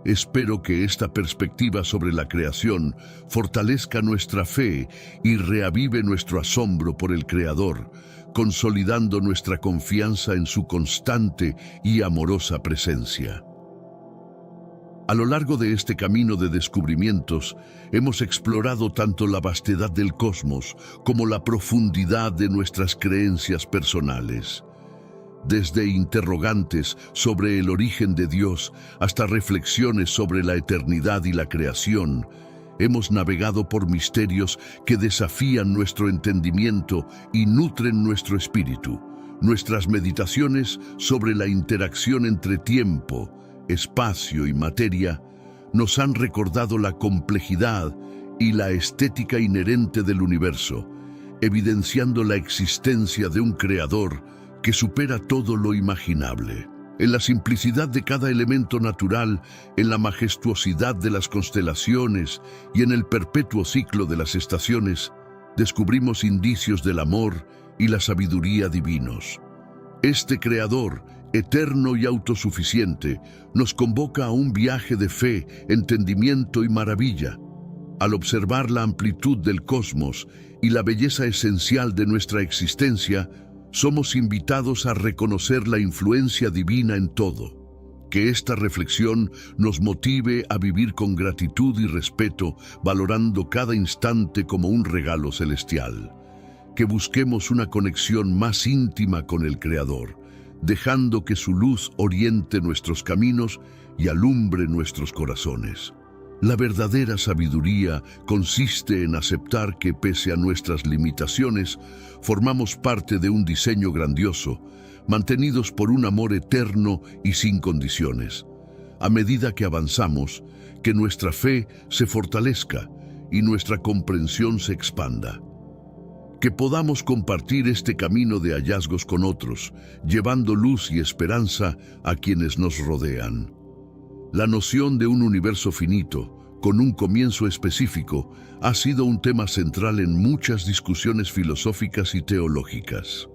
Espero que esta perspectiva sobre la creación fortalezca nuestra fe y reavive nuestro asombro por el Creador, consolidando nuestra confianza en su constante y amorosa presencia. A lo largo de este camino de descubrimientos, hemos explorado tanto la vastedad del cosmos como la profundidad de nuestras creencias personales. Desde interrogantes sobre el origen de Dios hasta reflexiones sobre la eternidad y la creación, hemos navegado por misterios que desafían nuestro entendimiento y nutren nuestro espíritu. Nuestras meditaciones sobre la interacción entre tiempo, espacio y materia nos han recordado la complejidad y la estética inherente del universo, evidenciando la existencia de un creador que supera todo lo imaginable. En la simplicidad de cada elemento natural, en la majestuosidad de las constelaciones y en el perpetuo ciclo de las estaciones, descubrimos indicios del amor y la sabiduría divinos. Este Creador, eterno y autosuficiente, nos convoca a un viaje de fe, entendimiento y maravilla. Al observar la amplitud del cosmos y la belleza esencial de nuestra existencia, somos invitados a reconocer la influencia divina en todo. Que esta reflexión nos motive a vivir con gratitud y respeto, valorando cada instante como un regalo celestial. Que busquemos una conexión más íntima con el Creador, dejando que su luz oriente nuestros caminos y alumbre nuestros corazones. La verdadera sabiduría consiste en aceptar que, pese a nuestras limitaciones, formamos parte de un diseño grandioso, mantenidos por un amor eterno y sin condiciones. A medida que avanzamos, que nuestra fe se fortalezca y nuestra comprensión se expanda. Que podamos compartir este camino de hallazgos con otros, llevando luz y esperanza a quienes nos rodean. La noción de un universo finito, con un comienzo específico, ha sido un tema central en muchas discusiones filosóficas y teológicas.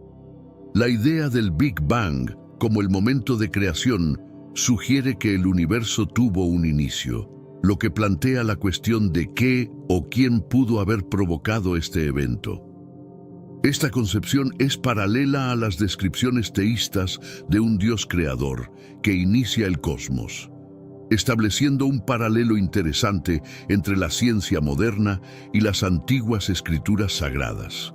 La idea del Big Bang, como el momento de creación, sugiere que el universo tuvo un inicio, lo que plantea la cuestión de qué o quién pudo haber provocado este evento. Esta concepción es paralela a las descripciones teístas de un Dios creador que inicia el cosmos, estableciendo un paralelo interesante entre la ciencia moderna y las antiguas escrituras sagradas.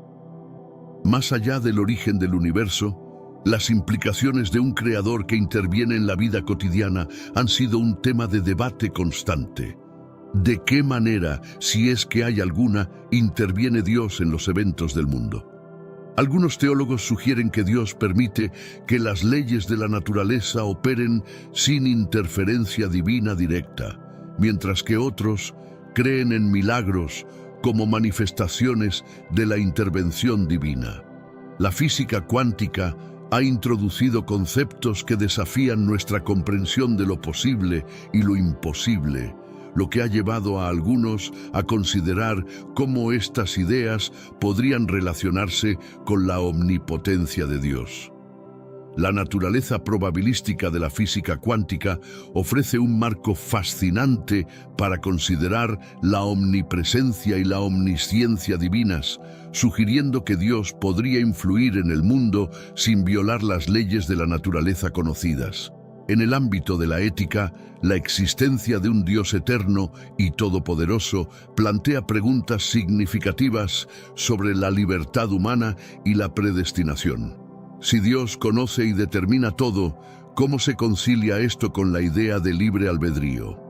Más allá del origen del universo, las implicaciones de un creador que interviene en la vida cotidiana han sido un tema de debate constante. ¿De qué manera, si es que hay alguna, interviene Dios en los eventos del mundo? Algunos teólogos sugieren que Dios permite que las leyes de la naturaleza operen sin interferencia divina directa, mientras que otros creen en milagros como manifestaciones de la intervención divina. La física cuántica ha introducido conceptos que desafían nuestra comprensión de lo posible y lo imposible, lo que ha llevado a algunos a considerar cómo estas ideas podrían relacionarse con la omnipotencia de Dios. La naturaleza probabilística de la física cuántica ofrece un marco fascinante para considerar la omnipresencia y la omnisciencia divinas, sugiriendo que Dios podría influir en el mundo sin violar las leyes de la naturaleza conocidas. En el ámbito de la ética, la existencia de un Dios eterno y todopoderoso plantea preguntas significativas sobre la libertad humana y la predestinación. Si Dios conoce y determina todo, ¿cómo se concilia esto con la idea de libre albedrío?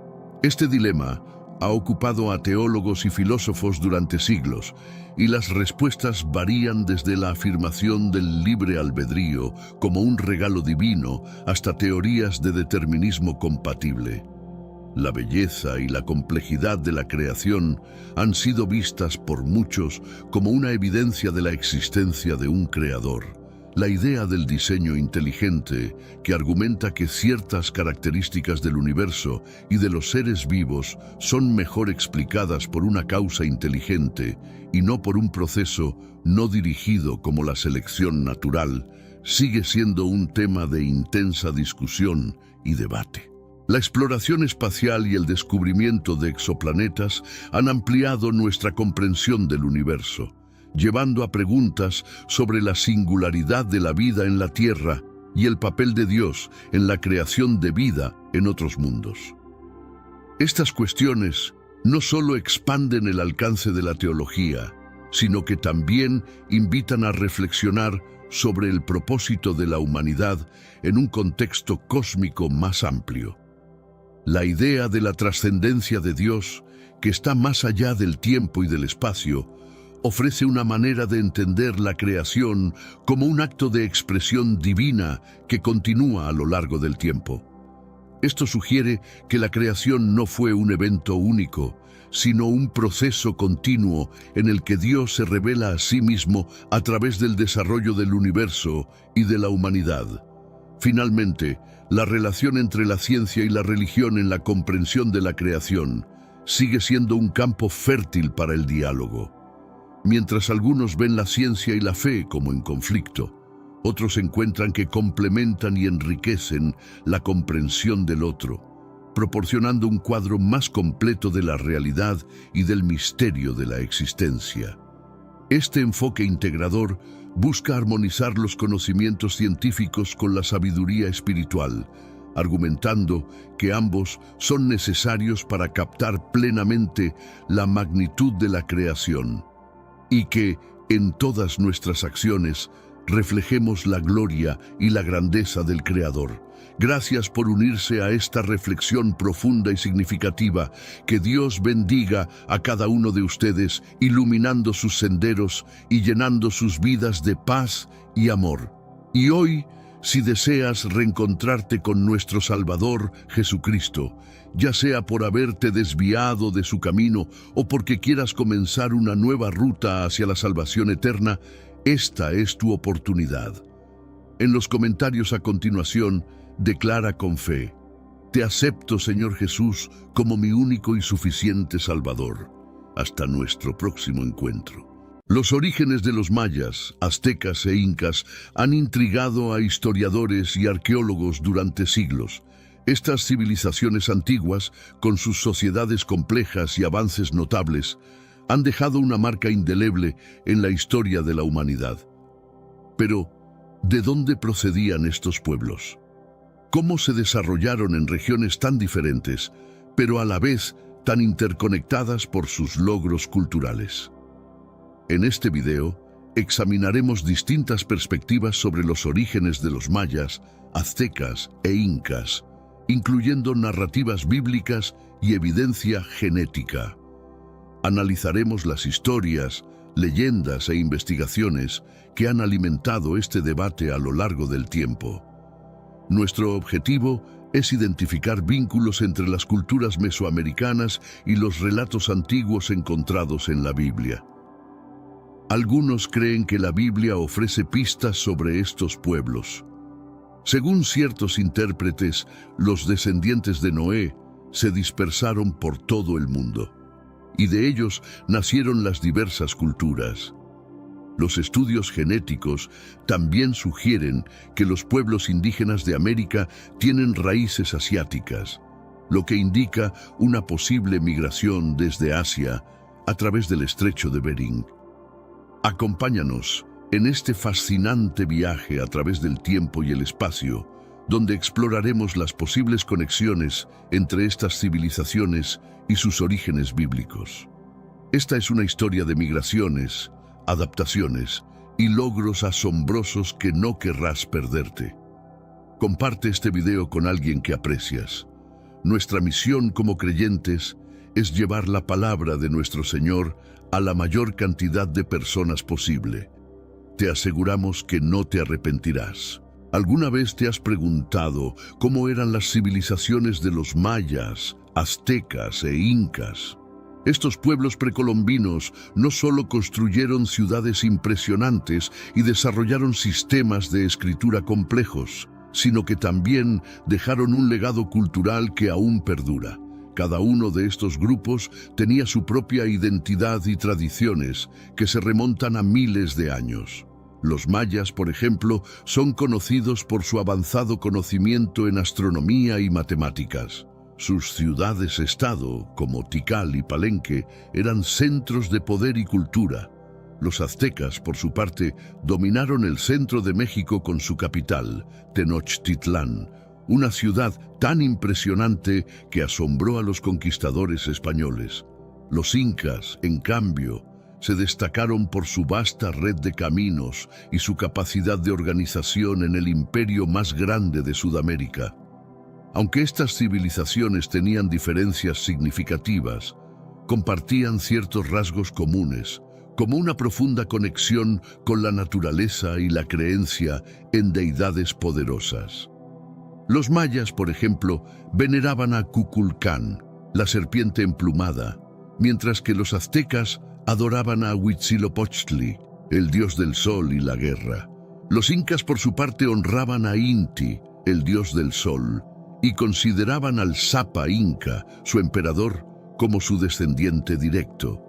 Este dilema ha ocupado a teólogos y filósofos durante siglos, y las respuestas varían desde la afirmación del libre albedrío como un regalo divino hasta teorías de determinismo compatible. La belleza y la complejidad de la creación han sido vistas por muchos como una evidencia de la existencia de un creador. La idea del diseño inteligente, que argumenta que ciertas características del universo y de los seres vivos son mejor explicadas por una causa inteligente y no por un proceso no dirigido como la selección natural, sigue siendo un tema de intensa discusión y debate. La exploración espacial y el descubrimiento de exoplanetas han ampliado nuestra comprensión del universo, llevando a preguntas sobre la singularidad de la vida en la Tierra y el papel de Dios en la creación de vida en otros mundos. Estas cuestiones no solo expanden el alcance de la teología, sino que también invitan a reflexionar sobre el propósito de la humanidad en un contexto cósmico más amplio. La idea de la trascendencia de Dios, que está más allá del tiempo y del espacio, ofrece una manera de entender la creación como un acto de expresión divina que continúa a lo largo del tiempo. Esto sugiere que la creación no fue un evento único, sino un proceso continuo en el que Dios se revela a sí mismo a través del desarrollo del universo y de la humanidad. Finalmente, la relación entre la ciencia y la religión en la comprensión de la creación sigue siendo un campo fértil para el diálogo. Mientras algunos ven la ciencia y la fe como en conflicto, otros encuentran que complementan y enriquecen la comprensión del otro, proporcionando un cuadro más completo de la realidad y del misterio de la existencia. Este enfoque integrador busca armonizar los conocimientos científicos con la sabiduría espiritual, argumentando que ambos son necesarios para captar plenamente la magnitud de la creación, y que, en todas nuestras acciones, reflejemos la gloria y la grandeza del Creador. Gracias por unirse a esta reflexión profunda y significativa. Que Dios bendiga a cada uno de ustedes, iluminando sus senderos y llenando sus vidas de paz y amor. Y hoy, si deseas reencontrarte con nuestro Salvador Jesucristo, ya sea por haberte desviado de su camino o porque quieras comenzar una nueva ruta hacia la salvación eterna, esta es tu oportunidad. En los comentarios a continuación, declara con fe: te acepto, Señor Jesús, como mi único y suficiente Salvador. Hasta nuestro próximo encuentro. Los orígenes de los mayas, aztecas e incas han intrigado a historiadores y arqueólogos durante siglos. Estas civilizaciones antiguas, con sus sociedades complejas y avances notables, han dejado una marca indeleble en la historia de la humanidad. Pero, ¿de dónde procedían estos pueblos? ¿Cómo se desarrollaron en regiones tan diferentes, pero a la vez tan interconectadas por sus logros culturales? En este video, examinaremos distintas perspectivas sobre los orígenes de los mayas, aztecas e incas, incluyendo narrativas bíblicas y evidencia genética. Analizaremos las historias, leyendas e investigaciones que han alimentado este debate a lo largo del tiempo. Nuestro objetivo es identificar vínculos entre las culturas mesoamericanas y los relatos antiguos encontrados en la Biblia. Algunos creen que la Biblia ofrece pistas sobre estos pueblos. Según ciertos intérpretes, los descendientes de Noé, se dispersaron por todo el mundo, y de ellos nacieron las diversas culturas. Los estudios genéticos también sugieren que los pueblos indígenas de América tienen raíces asiáticas, lo que indica una posible migración desde Asia a través del estrecho de Bering. Acompáñanos en este fascinante viaje a través del tiempo y el espacio, donde exploraremos las posibles conexiones entre estas civilizaciones y sus orígenes bíblicos. Esta es una historia de migraciones, adaptaciones y logros asombrosos que no querrás perderte. Comparte este video con alguien que aprecias. Nuestra misión como creyentes es llevar la palabra de nuestro Señor a la mayor cantidad de personas posible. Te aseguramos que no te arrepentirás. ¿Alguna vez te has preguntado cómo eran las civilizaciones de los mayas, aztecas e incas? Estos pueblos precolombinos no solo construyeron ciudades impresionantes y desarrollaron sistemas de escritura complejos, sino que también dejaron un legado cultural que aún perdura. Cada uno de estos grupos tenía su propia identidad y tradiciones que se remontan a miles de años. Los mayas, por ejemplo, son conocidos por su avanzado conocimiento en astronomía y matemáticas. Sus ciudades-estado, como Tikal y Palenque, eran centros de poder y cultura. Los aztecas, por su parte, dominaron el centro de México con su capital, Tenochtitlán, una ciudad tan impresionante que asombró a los conquistadores españoles. Los incas, en cambio, se destacaron por su vasta red de caminos y su capacidad de organización en el imperio más grande de Sudamérica. Aunque estas civilizaciones tenían diferencias significativas, compartían ciertos rasgos comunes, como una profunda conexión con la naturaleza y la creencia en deidades poderosas. Los mayas, por ejemplo, veneraban a Kukulcán, la serpiente emplumada, mientras que los aztecas adoraban a Huitzilopochtli, el dios del sol y la guerra. Los incas, por su parte, honraban a Inti, el dios del sol, y consideraban al Sapa Inca, su emperador, como su descendiente directo.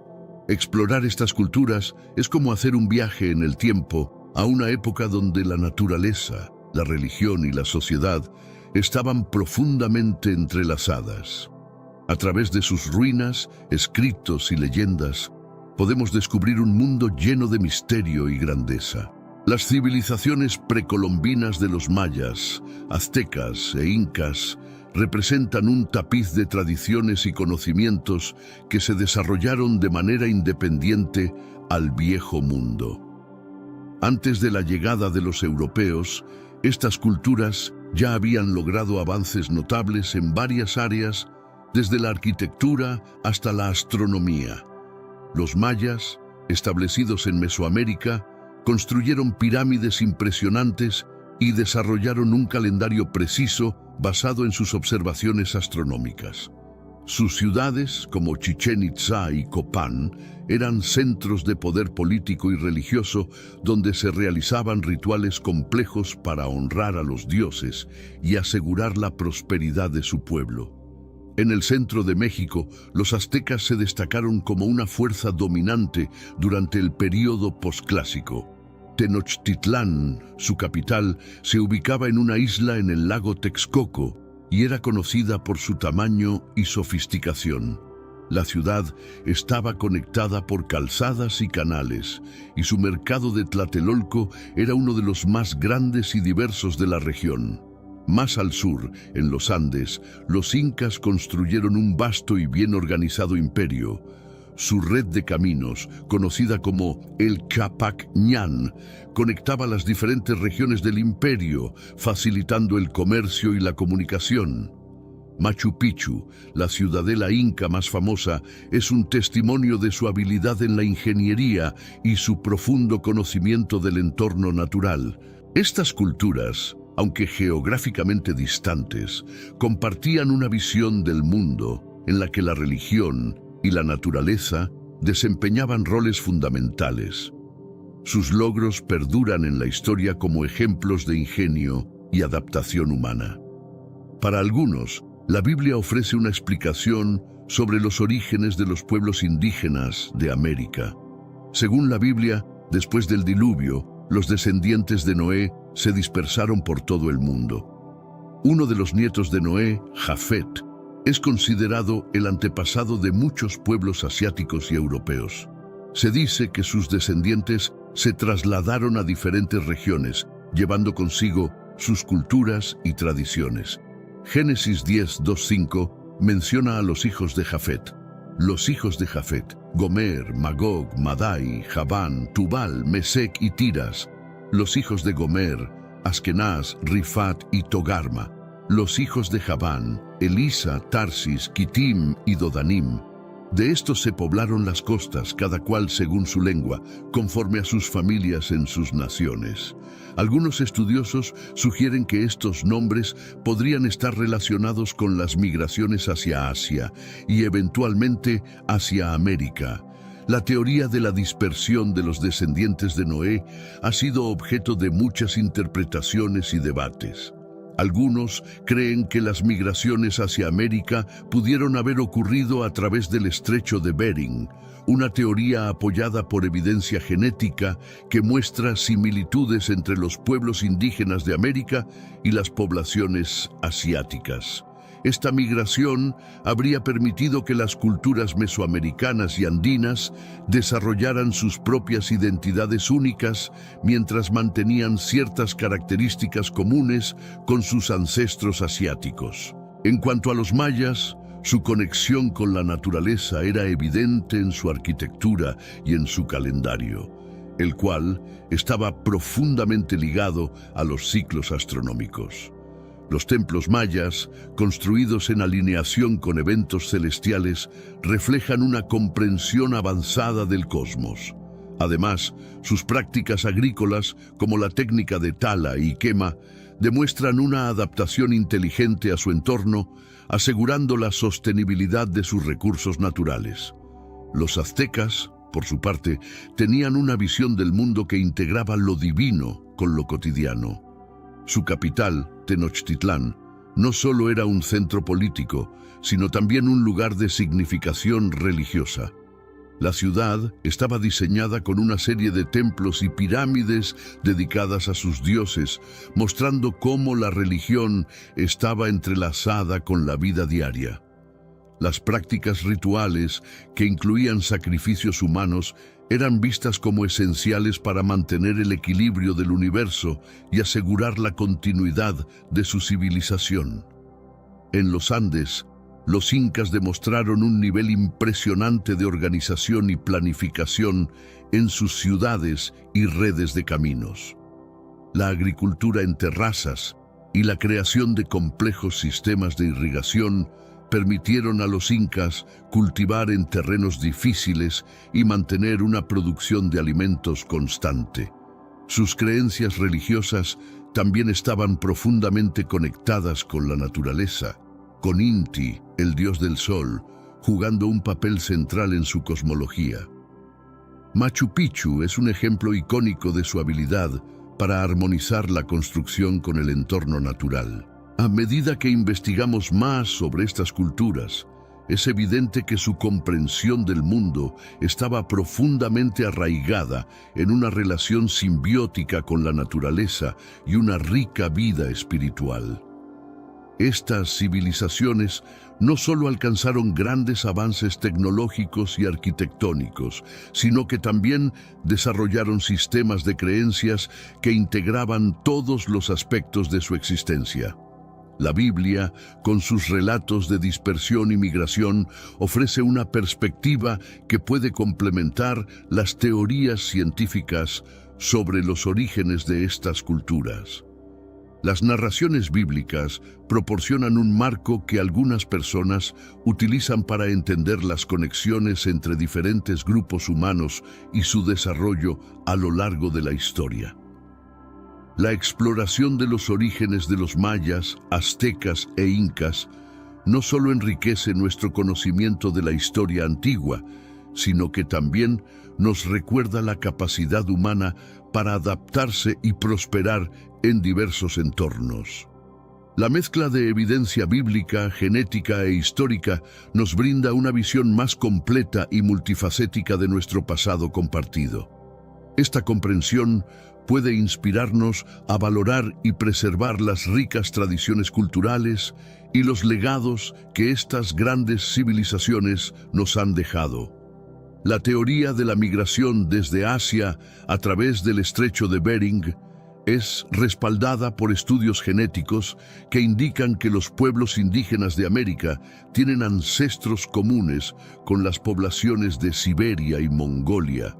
Explorar estas culturas es como hacer un viaje en el tiempo a una época donde la naturaleza, la religión y la sociedad estaban profundamente entrelazadas. A través de sus ruinas, escritos y leyendas, podemos descubrir un mundo lleno de misterio y grandeza. Las civilizaciones precolombinas de los mayas, aztecas e incas representan un tapiz de tradiciones y conocimientos que se desarrollaron de manera independiente al viejo mundo. Antes de la llegada de los europeos, estas culturas ya habían logrado avances notables en varias áreas, desde la arquitectura hasta la astronomía. Los mayas, establecidos en Mesoamérica, construyeron pirámides impresionantes y desarrollaron un calendario preciso basado en sus observaciones astronómicas. Sus ciudades, como Chichén Itzá y Copán, eran centros de poder político y religioso donde se realizaban rituales complejos para honrar a los dioses y asegurar la prosperidad de su pueblo. En el centro de México, los aztecas se destacaron como una fuerza dominante durante el período posclásico. Tenochtitlán, su capital, se ubicaba en una isla en el lago Texcoco y era conocida por su tamaño y sofisticación. La ciudad estaba conectada por calzadas y canales, y su mercado de Tlatelolco era uno de los más grandes y diversos de la región. Más al sur, en los Andes, los incas construyeron un vasto y bien organizado imperio. Su red de caminos, conocida como el Capac Ñan, conectaba las diferentes regiones del imperio, facilitando el comercio y la comunicación. Machu Picchu, la ciudadela inca más famosa, es un testimonio de su habilidad en la ingeniería y su profundo conocimiento del entorno natural. Estas culturas, aunque geográficamente distantes, compartían una visión del mundo en la que la religión y la naturaleza desempeñaban roles fundamentales. Sus logros perduran en la historia como ejemplos de ingenio y adaptación humana. Para algunos, La Biblia ofrece una explicación sobre los orígenes de los pueblos indígenas de América. Según la Biblia, después del diluvio, los descendientes de Noé se dispersaron por todo el mundo. Uno de los nietos de Noé, Jafet, es considerado el antepasado de muchos pueblos asiáticos y europeos. Se dice que sus descendientes se trasladaron a diferentes regiones, llevando consigo sus culturas y tradiciones. Génesis 10:2-5 menciona a los hijos de Jafet. Los hijos de Jafet: Gomer, Magog, Madai, Javán, Tubal, Mesec y Tiras. Los hijos de Gomer: Askenaz, Rifat y Togarma. Los hijos de Javán: Elisa, Tarsis, Kitim y Dodanim. De estos se poblaron las costas, cada cual según su lengua, conforme a sus familias en sus naciones. Algunos estudiosos sugieren que estos nombres podrían estar relacionados con las migraciones hacia Asia y eventualmente hacia América. La teoría de la dispersión de los descendientes de Noé ha sido objeto de muchas interpretaciones y debates. Algunos creen que las migraciones hacia América pudieron haber ocurrido a través del estrecho de Bering, una teoría apoyada por evidencia genética que muestra similitudes entre los pueblos indígenas de América y las poblaciones asiáticas. Esta migración habría permitido que las culturas mesoamericanas y andinas desarrollaran sus propias identidades únicas mientras mantenían ciertas características comunes con sus ancestros asiáticos. En cuanto a los mayas, su conexión con la naturaleza era evidente en su arquitectura y en su calendario, el cual estaba profundamente ligado a los ciclos astronómicos. Los templos mayas, construidos en alineación con eventos celestiales, reflejan una comprensión avanzada del cosmos. Además, sus prácticas agrícolas, como la técnica de tala y quema, demuestran una adaptación inteligente a su entorno, asegurando la sostenibilidad de sus recursos naturales. Los aztecas, por su parte, tenían una visión del mundo que integraba lo divino con lo cotidiano. Su capital, Tenochtitlán, no solo era un centro político, sino también un lugar de significación religiosa. La ciudad estaba diseñada con una serie de templos y pirámides dedicadas a sus dioses, mostrando cómo la religión estaba entrelazada con la vida diaria. Las prácticas rituales, que incluían sacrificios humanos, eran vistas como esenciales para mantener el equilibrio del universo y asegurar la continuidad de su civilización. En los Andes, los incas demostraron un nivel impresionante de organización y planificación en sus ciudades y redes de caminos. La agricultura en terrazas y la creación de complejos sistemas de irrigación permitieron a los incas cultivar en terrenos difíciles y mantener una producción de alimentos constante. Sus creencias religiosas también estaban profundamente conectadas con la naturaleza, con Inti, el dios del sol, jugando un papel central en su cosmología. Machu Picchu es un ejemplo icónico de su habilidad para armonizar la construcción con el entorno natural. A medida que investigamos más sobre estas culturas, es evidente que su comprensión del mundo estaba profundamente arraigada en una relación simbiótica con la naturaleza y una rica vida espiritual. Estas civilizaciones no solo alcanzaron grandes avances tecnológicos y arquitectónicos, sino que también desarrollaron sistemas de creencias que integraban todos los aspectos de su existencia. La Biblia, con sus relatos de dispersión y migración, ofrece una perspectiva que puede complementar las teorías científicas sobre los orígenes de estas culturas. Las narraciones bíblicas proporcionan un marco que algunas personas utilizan para entender las conexiones entre diferentes grupos humanos y su desarrollo a lo largo de la historia. La exploración de los orígenes de los mayas, aztecas e incas no solo enriquece nuestro conocimiento de la historia antigua, sino que también nos recuerda la capacidad humana para adaptarse y prosperar en diversos entornos. La mezcla de evidencia bíblica, genética e histórica nos brinda una visión más completa y multifacética de nuestro pasado compartido. Esta comprensión puede inspirarnos a valorar y preservar las ricas tradiciones culturales y los legados que estas grandes civilizaciones nos han dejado. La teoría de la migración desde Asia a través del Estrecho de Bering es respaldada por estudios genéticos que indican que los pueblos indígenas de América tienen ancestros comunes con las poblaciones de Siberia y Mongolia.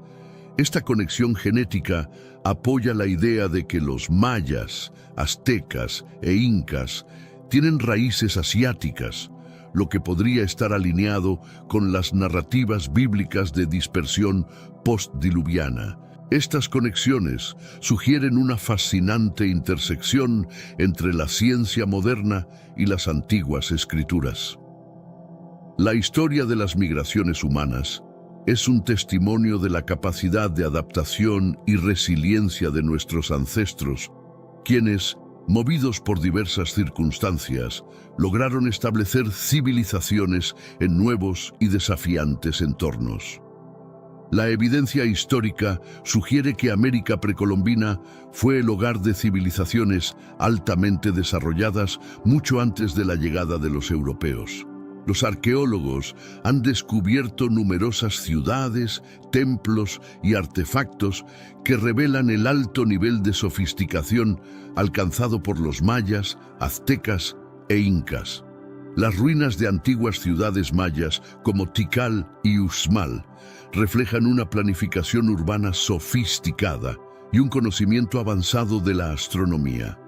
Esta conexión genética apoya la idea de que los mayas, aztecas e incas tienen raíces asiáticas, lo que podría estar alineado con las narrativas bíblicas de dispersión postdiluviana. Estas conexiones sugieren una fascinante intersección entre la ciencia moderna y las antiguas escrituras. La historia de las migraciones humanas es un testimonio de la capacidad de adaptación y resiliencia de nuestros ancestros, quienes, movidos por diversas circunstancias, lograron establecer civilizaciones en nuevos y desafiantes entornos. La evidencia histórica sugiere que América precolombina fue el hogar de civilizaciones altamente desarrolladas mucho antes de la llegada de los europeos. Los arqueólogos han descubierto numerosas ciudades, templos y artefactos que revelan el alto nivel de sofisticación alcanzado por los mayas, aztecas e incas. Las ruinas de antiguas ciudades mayas como Tikal y Uxmal reflejan una planificación urbana sofisticada y un conocimiento avanzado de la astronomía.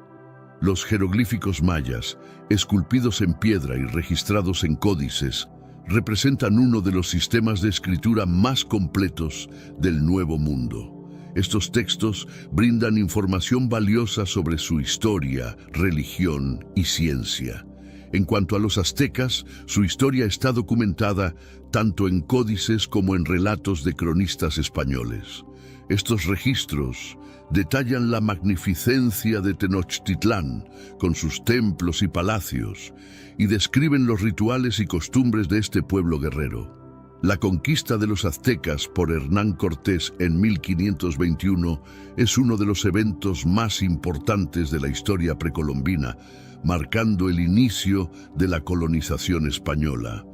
Los jeroglíficos mayas, esculpidos en piedra y registrados en códices, representan uno de los sistemas de escritura más completos del Nuevo Mundo. Estos textos brindan información valiosa sobre su historia, religión y ciencia. En cuanto a los aztecas, su historia está documentada tanto en códices como en relatos de cronistas españoles. Estos registros detallan la magnificencia de Tenochtitlán, con sus templos y palacios, y describen los rituales y costumbres de este pueblo guerrero. La conquista de los aztecas por Hernán Cortés en 1521 es uno de los eventos más importantes de la historia precolombina, marcando el inicio de la colonización española.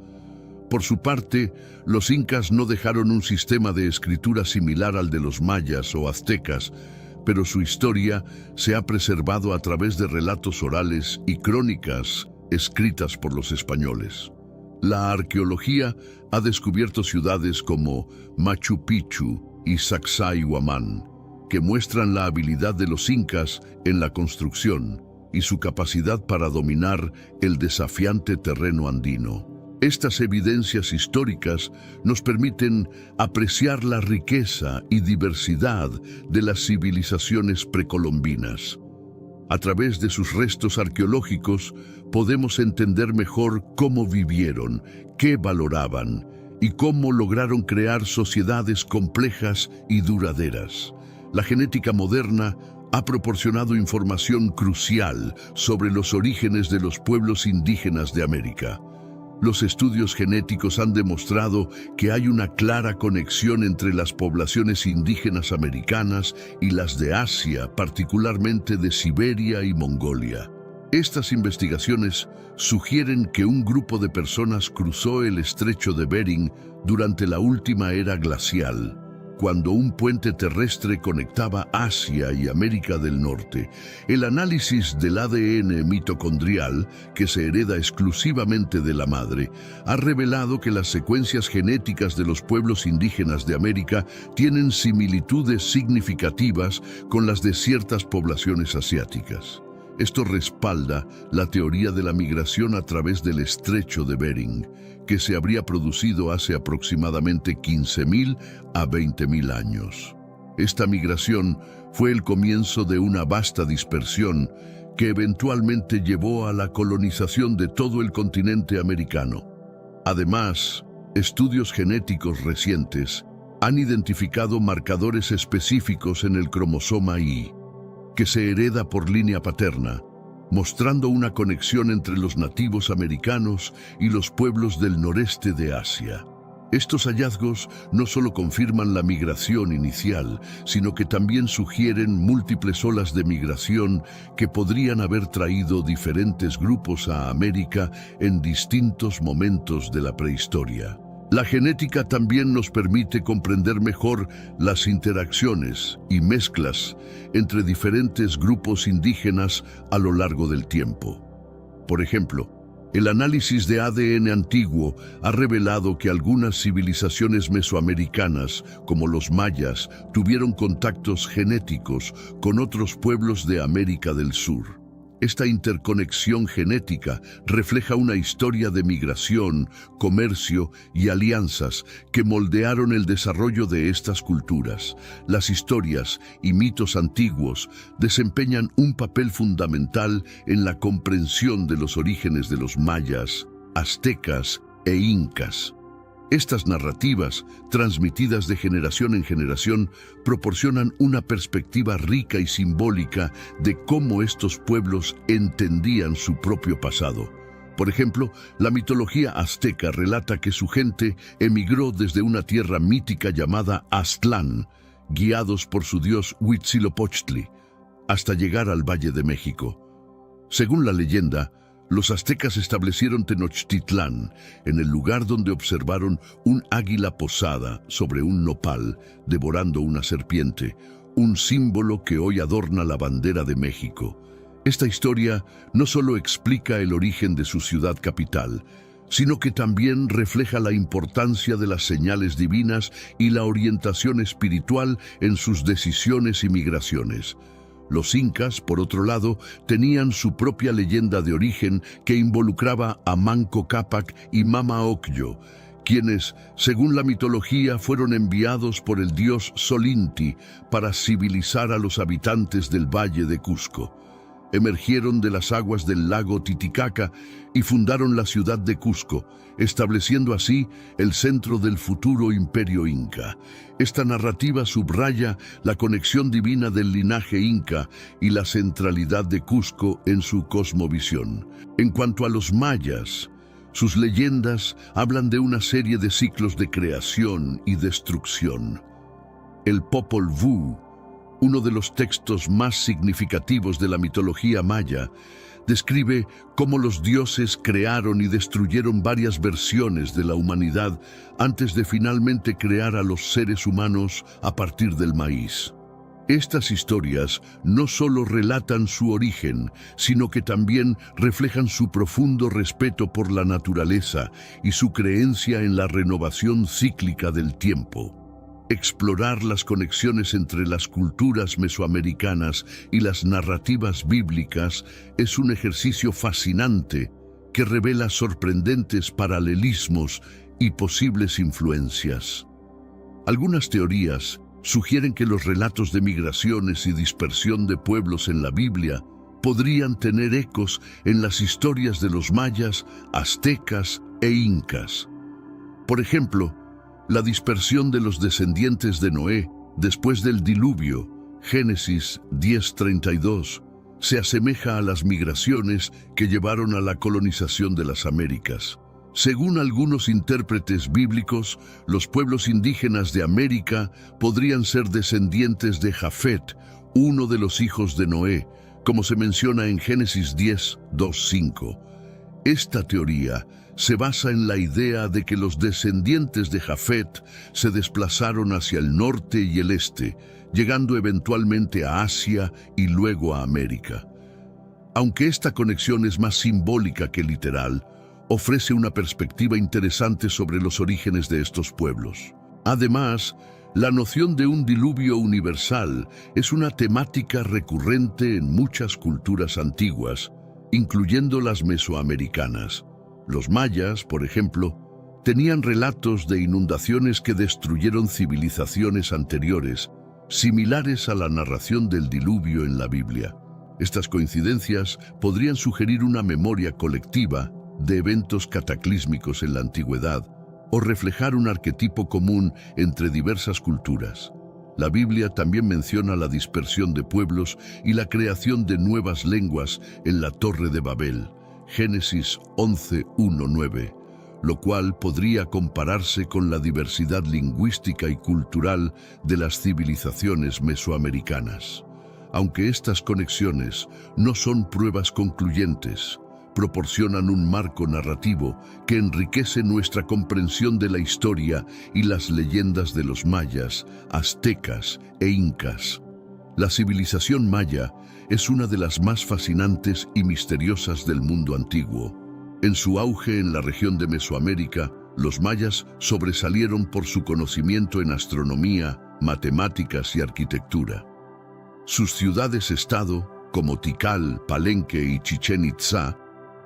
Por su parte, los incas no dejaron un sistema de escritura similar al de los mayas o aztecas, pero su historia se ha preservado a través de relatos orales y crónicas escritas por los españoles. La arqueología ha descubierto ciudades como Machu Picchu y Sacsayhuamán, que muestran la habilidad de los incas en la construcción y su capacidad para dominar el desafiante terreno andino. Estas evidencias históricas nos permiten apreciar la riqueza y diversidad de las civilizaciones precolombinas. A través de sus restos arqueológicos podemos entender mejor cómo vivieron, qué valoraban y cómo lograron crear sociedades complejas y duraderas. La genética moderna ha proporcionado información crucial sobre los orígenes de los pueblos indígenas de América. Los estudios genéticos han demostrado que hay una clara conexión entre las poblaciones indígenas americanas y las de Asia, particularmente de Siberia y Mongolia. Estas investigaciones sugieren que un grupo de personas cruzó el Estrecho de Bering durante la última era glacial, cuando un puente terrestre conectaba Asia y América del Norte. El análisis del ADN mitocondrial, que se hereda exclusivamente de la madre, ha revelado que las secuencias genéticas de los pueblos indígenas de América tienen similitudes significativas con las de ciertas poblaciones asiáticas. Esto respalda la teoría de la migración a través del Estrecho de Bering, que se habría producido hace aproximadamente 15.000 a 20.000 años. Esta migración fue el comienzo de una vasta dispersión que eventualmente llevó a la colonización de todo el continente americano. Además, estudios genéticos recientes han identificado marcadores específicos en el cromosoma Y, que se hereda por línea paterna, mostrando una conexión entre los nativos americanos y los pueblos del noreste de Asia. Estos hallazgos no solo confirman la migración inicial, sino que también sugieren múltiples olas de migración que podrían haber traído diferentes grupos a América en distintos momentos de la prehistoria. La genética también nos permite comprender mejor las interacciones y mezclas entre diferentes grupos indígenas a lo largo del tiempo. Por ejemplo, el análisis de ADN antiguo ha revelado que algunas civilizaciones mesoamericanas, como los mayas, tuvieron contactos genéticos con otros pueblos de América del Sur. Esta interconexión genética refleja una historia de migración, comercio y alianzas que moldearon el desarrollo de estas culturas. Las historias y mitos antiguos desempeñan un papel fundamental en la comprensión de los orígenes de los mayas, aztecas e incas. Estas narrativas, transmitidas de generación en generación, proporcionan una perspectiva rica y simbólica de cómo estos pueblos entendían su propio pasado. Por ejemplo, la mitología azteca relata que su gente emigró desde una tierra mítica llamada Aztlán, guiados por su dios Huitzilopochtli, hasta llegar al Valle de México. Según la leyenda, los aztecas establecieron Tenochtitlán, en el lugar donde observaron un águila posada sobre un nopal, devorando una serpiente, un símbolo que hoy adorna la bandera de México. Esta historia no solo explica el origen de su ciudad capital, sino que también refleja la importancia de las señales divinas y la orientación espiritual en sus decisiones y migraciones. Los incas, por otro lado, tenían su propia leyenda de origen que involucraba a Manco Cápac y Mama Ocllo, quienes, según la mitología, fueron enviados por el dios Solinti para civilizar a los habitantes del Valle de Cusco. Emergieron de las aguas del lago Titicaca y fundaron la ciudad de Cusco, estableciendo así el centro del futuro imperio inca. Esta narrativa subraya la conexión divina del linaje inca y la centralidad de Cusco en su cosmovisión. En cuanto a los mayas, sus leyendas hablan de una serie de ciclos de creación y destrucción. El Popol Vuh, uno de los textos más significativos de la mitología maya, describe cómo los dioses crearon y destruyeron varias versiones de la humanidad antes de finalmente crear a los seres humanos a partir del maíz. Estas historias no solo relatan su origen, sino que también reflejan su profundo respeto por la naturaleza y su creencia en la renovación cíclica del tiempo. Explorar las conexiones entre las culturas mesoamericanas y las narrativas bíblicas es un ejercicio fascinante que revela sorprendentes paralelismos y posibles influencias. Algunas teorías sugieren que los relatos de migraciones y dispersión de pueblos en la Biblia podrían tener ecos en las historias de los mayas, aztecas e incas. Por ejemplo, la dispersión de los descendientes de Noé después del diluvio, Génesis 10:32, se asemeja a las migraciones que llevaron a la colonización de las Américas. Según algunos intérpretes bíblicos, los pueblos indígenas de América podrían ser descendientes de Jafet, uno de los hijos de Noé, como se menciona en Génesis 10:2-5. Esta teoría se basa en la idea de que los descendientes de Jafet se desplazaron hacia el norte y el este, llegando eventualmente a Asia y luego a América. Aunque esta conexión es más simbólica que literal, ofrece una perspectiva interesante sobre los orígenes de estos pueblos. Además, la noción de un diluvio universal es una temática recurrente en muchas culturas antiguas, incluyendo las mesoamericanas. Los mayas, por ejemplo, tenían relatos de inundaciones que destruyeron civilizaciones anteriores, similares a la narración del diluvio en la Biblia. Estas coincidencias podrían sugerir una memoria colectiva de eventos cataclísmicos en la antigüedad o reflejar un arquetipo común entre diversas culturas. La Biblia también menciona la dispersión de pueblos y la creación de nuevas lenguas en la Torre de Babel, Génesis 11:1-9, lo cual podría compararse con la diversidad lingüística y cultural de las civilizaciones mesoamericanas. Aunque estas conexiones no son pruebas concluyentes, proporcionan un marco narrativo que enriquece nuestra comprensión de la historia y las leyendas de los mayas, aztecas e incas. La civilización maya es una de las más fascinantes y misteriosas del mundo antiguo. En su auge en la región de Mesoamérica, los mayas sobresalieron por su conocimiento en astronomía, matemáticas y arquitectura. Sus ciudades-estado, como Tikal, Palenque y Chichén Itzá,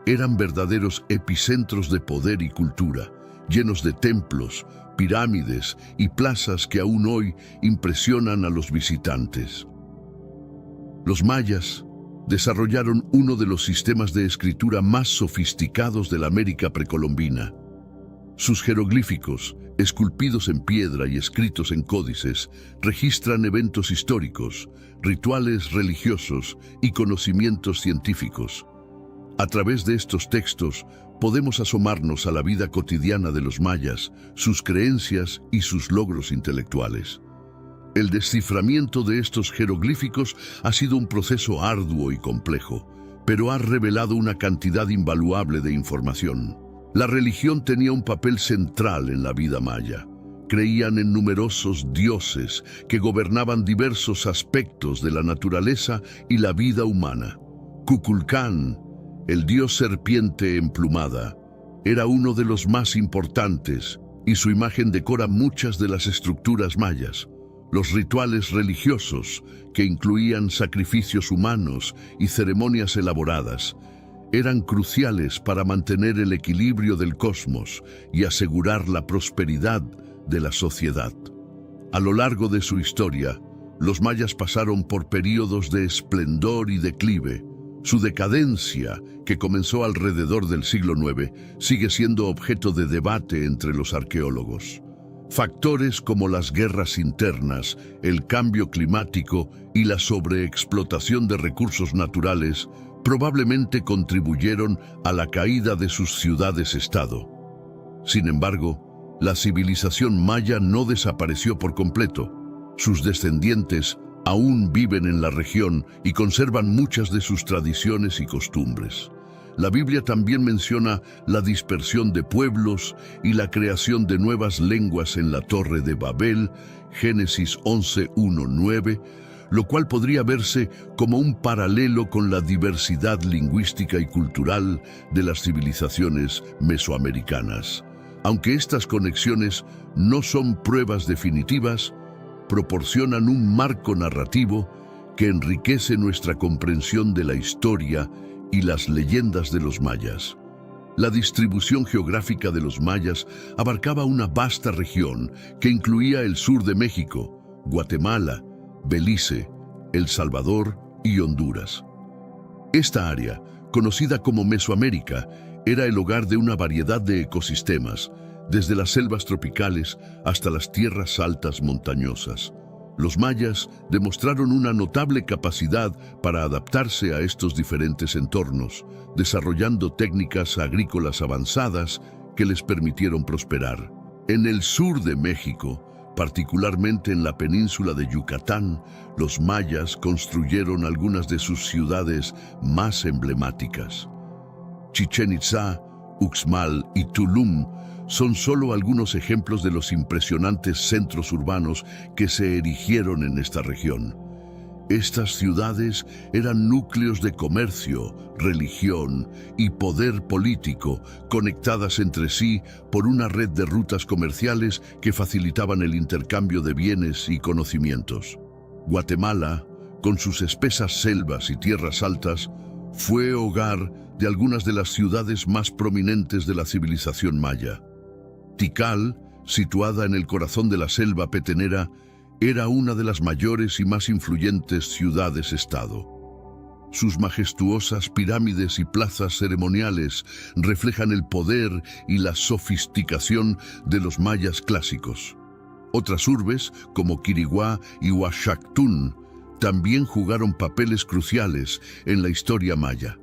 eran verdaderos epicentros de poder y cultura, llenos de templos, pirámides y plazas que aún hoy impresionan a los visitantes. Los mayas desarrollaron uno de los sistemas de escritura más sofisticados de la América precolombina. Sus jeroglíficos, esculpidos en piedra y escritos en códices, registran eventos históricos, rituales religiosos y conocimientos científicos. A través de estos textos podemos asomarnos a la vida cotidiana de los mayas, sus creencias y sus logros intelectuales. El desciframiento de estos jeroglíficos ha sido un proceso arduo y complejo, pero ha revelado una cantidad invaluable de información. La religión tenía un papel central en la vida maya. Creían en numerosos dioses que gobernaban diversos aspectos de la naturaleza y la vida humana. Kukulcán, el dios serpiente emplumada, era uno de los más importantes y su imagen decora muchas de las estructuras mayas. Los rituales religiosos, que incluían sacrificios humanos y ceremonias elaboradas, eran cruciales para mantener el equilibrio del cosmos y asegurar la prosperidad de la sociedad. A lo largo de su historia, los mayas pasaron por períodos de esplendor y declive. Su decadencia, que comenzó alrededor del siglo IX, sigue siendo objeto de debate entre los arqueólogos. Factores como las guerras internas, el cambio climático y la sobreexplotación de recursos naturales probablemente contribuyeron a la caída de sus ciudades-estado. Sin embargo, la civilización maya no desapareció por completo. Sus descendientes aún viven en la región y conservan muchas de sus tradiciones y costumbres. La Biblia también menciona la dispersión de pueblos y la creación de nuevas lenguas en la Torre de Babel, Génesis 11:1-9, lo cual podría verse como un paralelo con la diversidad lingüística y cultural de las civilizaciones mesoamericanas. Aunque estas conexiones no son pruebas definitivas, proporcionan un marco narrativo que enriquece nuestra comprensión de la historia y las leyendas de los mayas. La distribución geográfica de los mayas abarcaba una vasta región que incluía el sur de México, Guatemala, Belice, El Salvador y Honduras. Esta área, conocida como Mesoamérica, era el hogar de una variedad de ecosistemas, desde las selvas tropicales hasta las tierras altas montañosas. Los mayas demostraron una notable capacidad para adaptarse a estos diferentes entornos, desarrollando técnicas agrícolas avanzadas que les permitieron prosperar. En el sur de México, particularmente en la península de Yucatán, los mayas construyeron algunas de sus ciudades más emblemáticas. Chichén Itzá, Uxmal y Tulum son solo algunos ejemplos de los impresionantes centros urbanos que se erigieron en esta región. Estas ciudades eran núcleos de comercio, religión y poder político, conectadas entre sí por una red de rutas comerciales que facilitaban el intercambio de bienes y conocimientos. Guatemala, con sus espesas selvas y tierras altas, fue hogar de algunas de las ciudades más prominentes de la civilización maya. Tikal, situada en el corazón de la selva petenera, era una de las mayores y más influyentes ciudades-estado. Sus majestuosas pirámides y plazas ceremoniales reflejan el poder y la sofisticación de los mayas clásicos. Otras urbes, como Quiriguá y Huachactún, también jugaron papeles cruciales en la historia maya.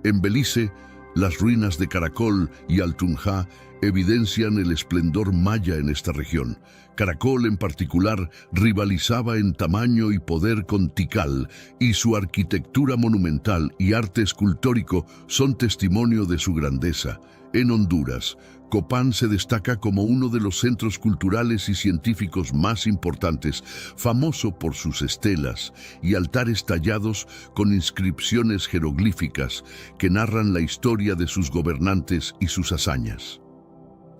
En Belice, las ruinas de Caracol y Altunja evidencian el esplendor maya en esta región. Caracol, en particular, rivalizaba en tamaño y poder con Tikal, y su arquitectura monumental y arte escultórico son testimonio de su grandeza. En Honduras, Copán se destaca como uno de los centros culturales y científicos más importantes, famoso por sus estelas y altares tallados con inscripciones jeroglíficas que narran la historia de sus gobernantes y sus hazañas.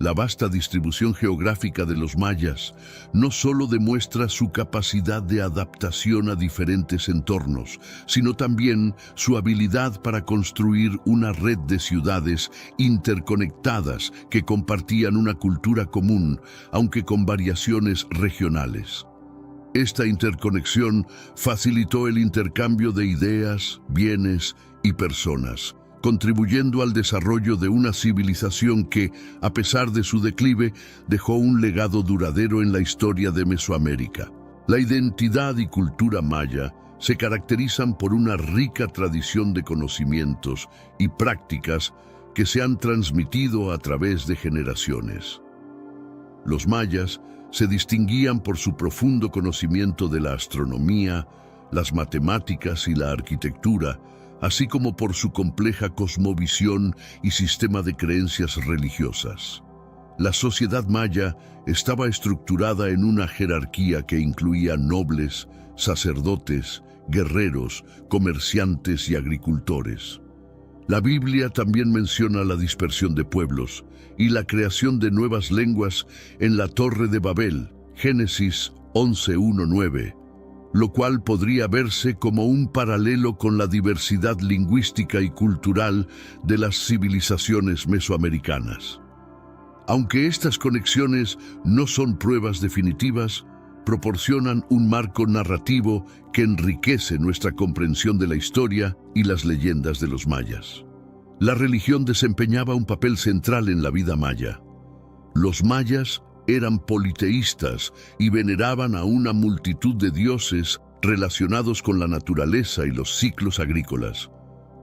La vasta distribución geográfica de los mayas no solo demuestra su capacidad de adaptación a diferentes entornos, sino también su habilidad para construir una red de ciudades interconectadas que compartían una cultura común, aunque con variaciones regionales. Esta interconexión facilitó el intercambio de ideas, bienes y personas, contribuyendo al desarrollo de una civilización que, a pesar de su declive, dejó un legado duradero en la historia de Mesoamérica. La identidad y cultura maya se caracterizan por una rica tradición de conocimientos y prácticas que se han transmitido a través de generaciones. Los mayas se distinguían por su profundo conocimiento de la astronomía, las matemáticas y la arquitectura, así como por su compleja cosmovisión y sistema de creencias religiosas. La sociedad maya estaba estructurada en una jerarquía que incluía nobles, sacerdotes, guerreros, comerciantes y agricultores. La Biblia también menciona la dispersión de pueblos y la creación de nuevas lenguas en la Torre de Babel, Génesis 11:1-9. Lo cual podría verse como un paralelo con la diversidad lingüística y cultural de las civilizaciones mesoamericanas. Aunque estas conexiones no son pruebas definitivas, proporcionan un marco narrativo que enriquece nuestra comprensión de la historia y las leyendas de los mayas. La religión desempeñaba un papel central en la vida maya. Los mayas eran politeístas y veneraban a una multitud de dioses relacionados con la naturaleza y los ciclos agrícolas.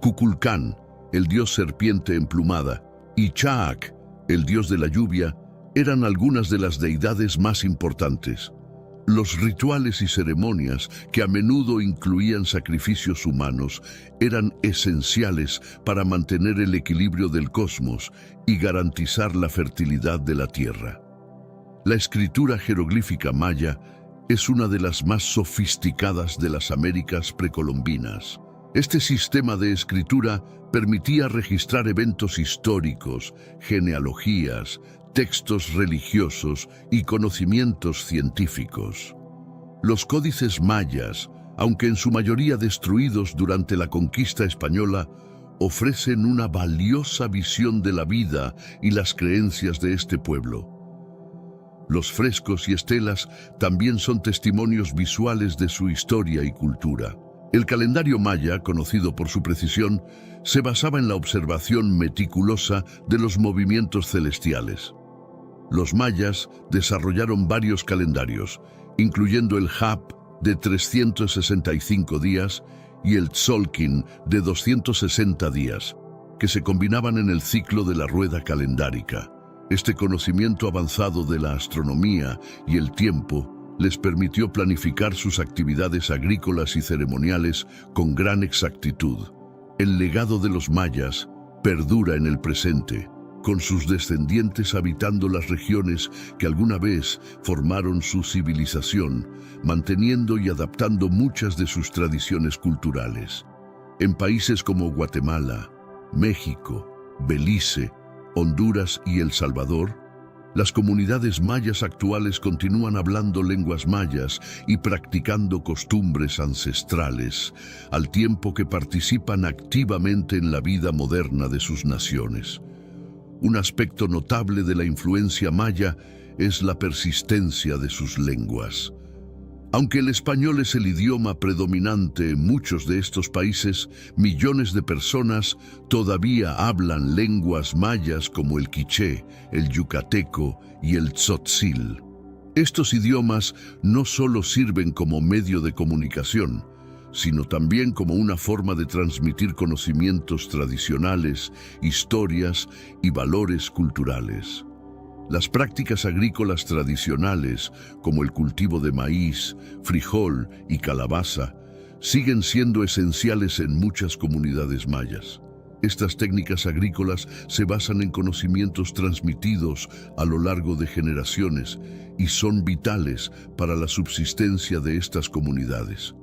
Kukulcán, el dios serpiente emplumada, y Chaak, el dios de la lluvia, eran algunas de las deidades más importantes. Los rituales y ceremonias, que a menudo incluían sacrificios humanos, eran esenciales para mantener el equilibrio del cosmos y garantizar la fertilidad de la tierra. La escritura jeroglífica maya es una de las más sofisticadas de las Américas precolombinas. Este sistema de escritura permitía registrar eventos históricos, genealogías, textos religiosos y conocimientos científicos. Los códices mayas, aunque en su mayoría destruidos durante la conquista española, ofrecen una valiosa visión de la vida y las creencias de este pueblo. Los frescos y estelas también son testimonios visuales de su historia y cultura. El calendario maya, conocido por su precisión, se basaba en la observación meticulosa de los movimientos celestiales. Los mayas desarrollaron varios calendarios, incluyendo el Hap de 365 días y el Tzolkin de 260 días, que se combinaban en el ciclo de la rueda calendárica. Este conocimiento avanzado de la astronomía y el tiempo les permitió planificar sus actividades agrícolas y ceremoniales con gran exactitud. El legado de los mayas perdura en el presente, con sus descendientes habitando las regiones que alguna vez formaron su civilización, manteniendo y adaptando muchas de sus tradiciones culturales. En países como Guatemala, México, Belice, Honduras y El Salvador, las comunidades mayas actuales continúan hablando lenguas mayas y practicando costumbres ancestrales, al tiempo que participan activamente en la vida moderna de sus naciones. Un aspecto notable de la influencia maya es la persistencia de sus lenguas. Aunque el español es el idioma predominante en muchos de estos países, millones de personas todavía hablan lenguas mayas como el quiché, el yucateco y el tzotzil. Estos idiomas no solo sirven como medio de comunicación, sino también como una forma de transmitir conocimientos tradicionales, historias y valores culturales. Las prácticas agrícolas tradicionales, como el cultivo de maíz, frijol y calabaza, siguen siendo esenciales en muchas comunidades mayas. Estas técnicas agrícolas se basan en conocimientos transmitidos a lo largo de generaciones y son vitales para la subsistencia de estas comunidades.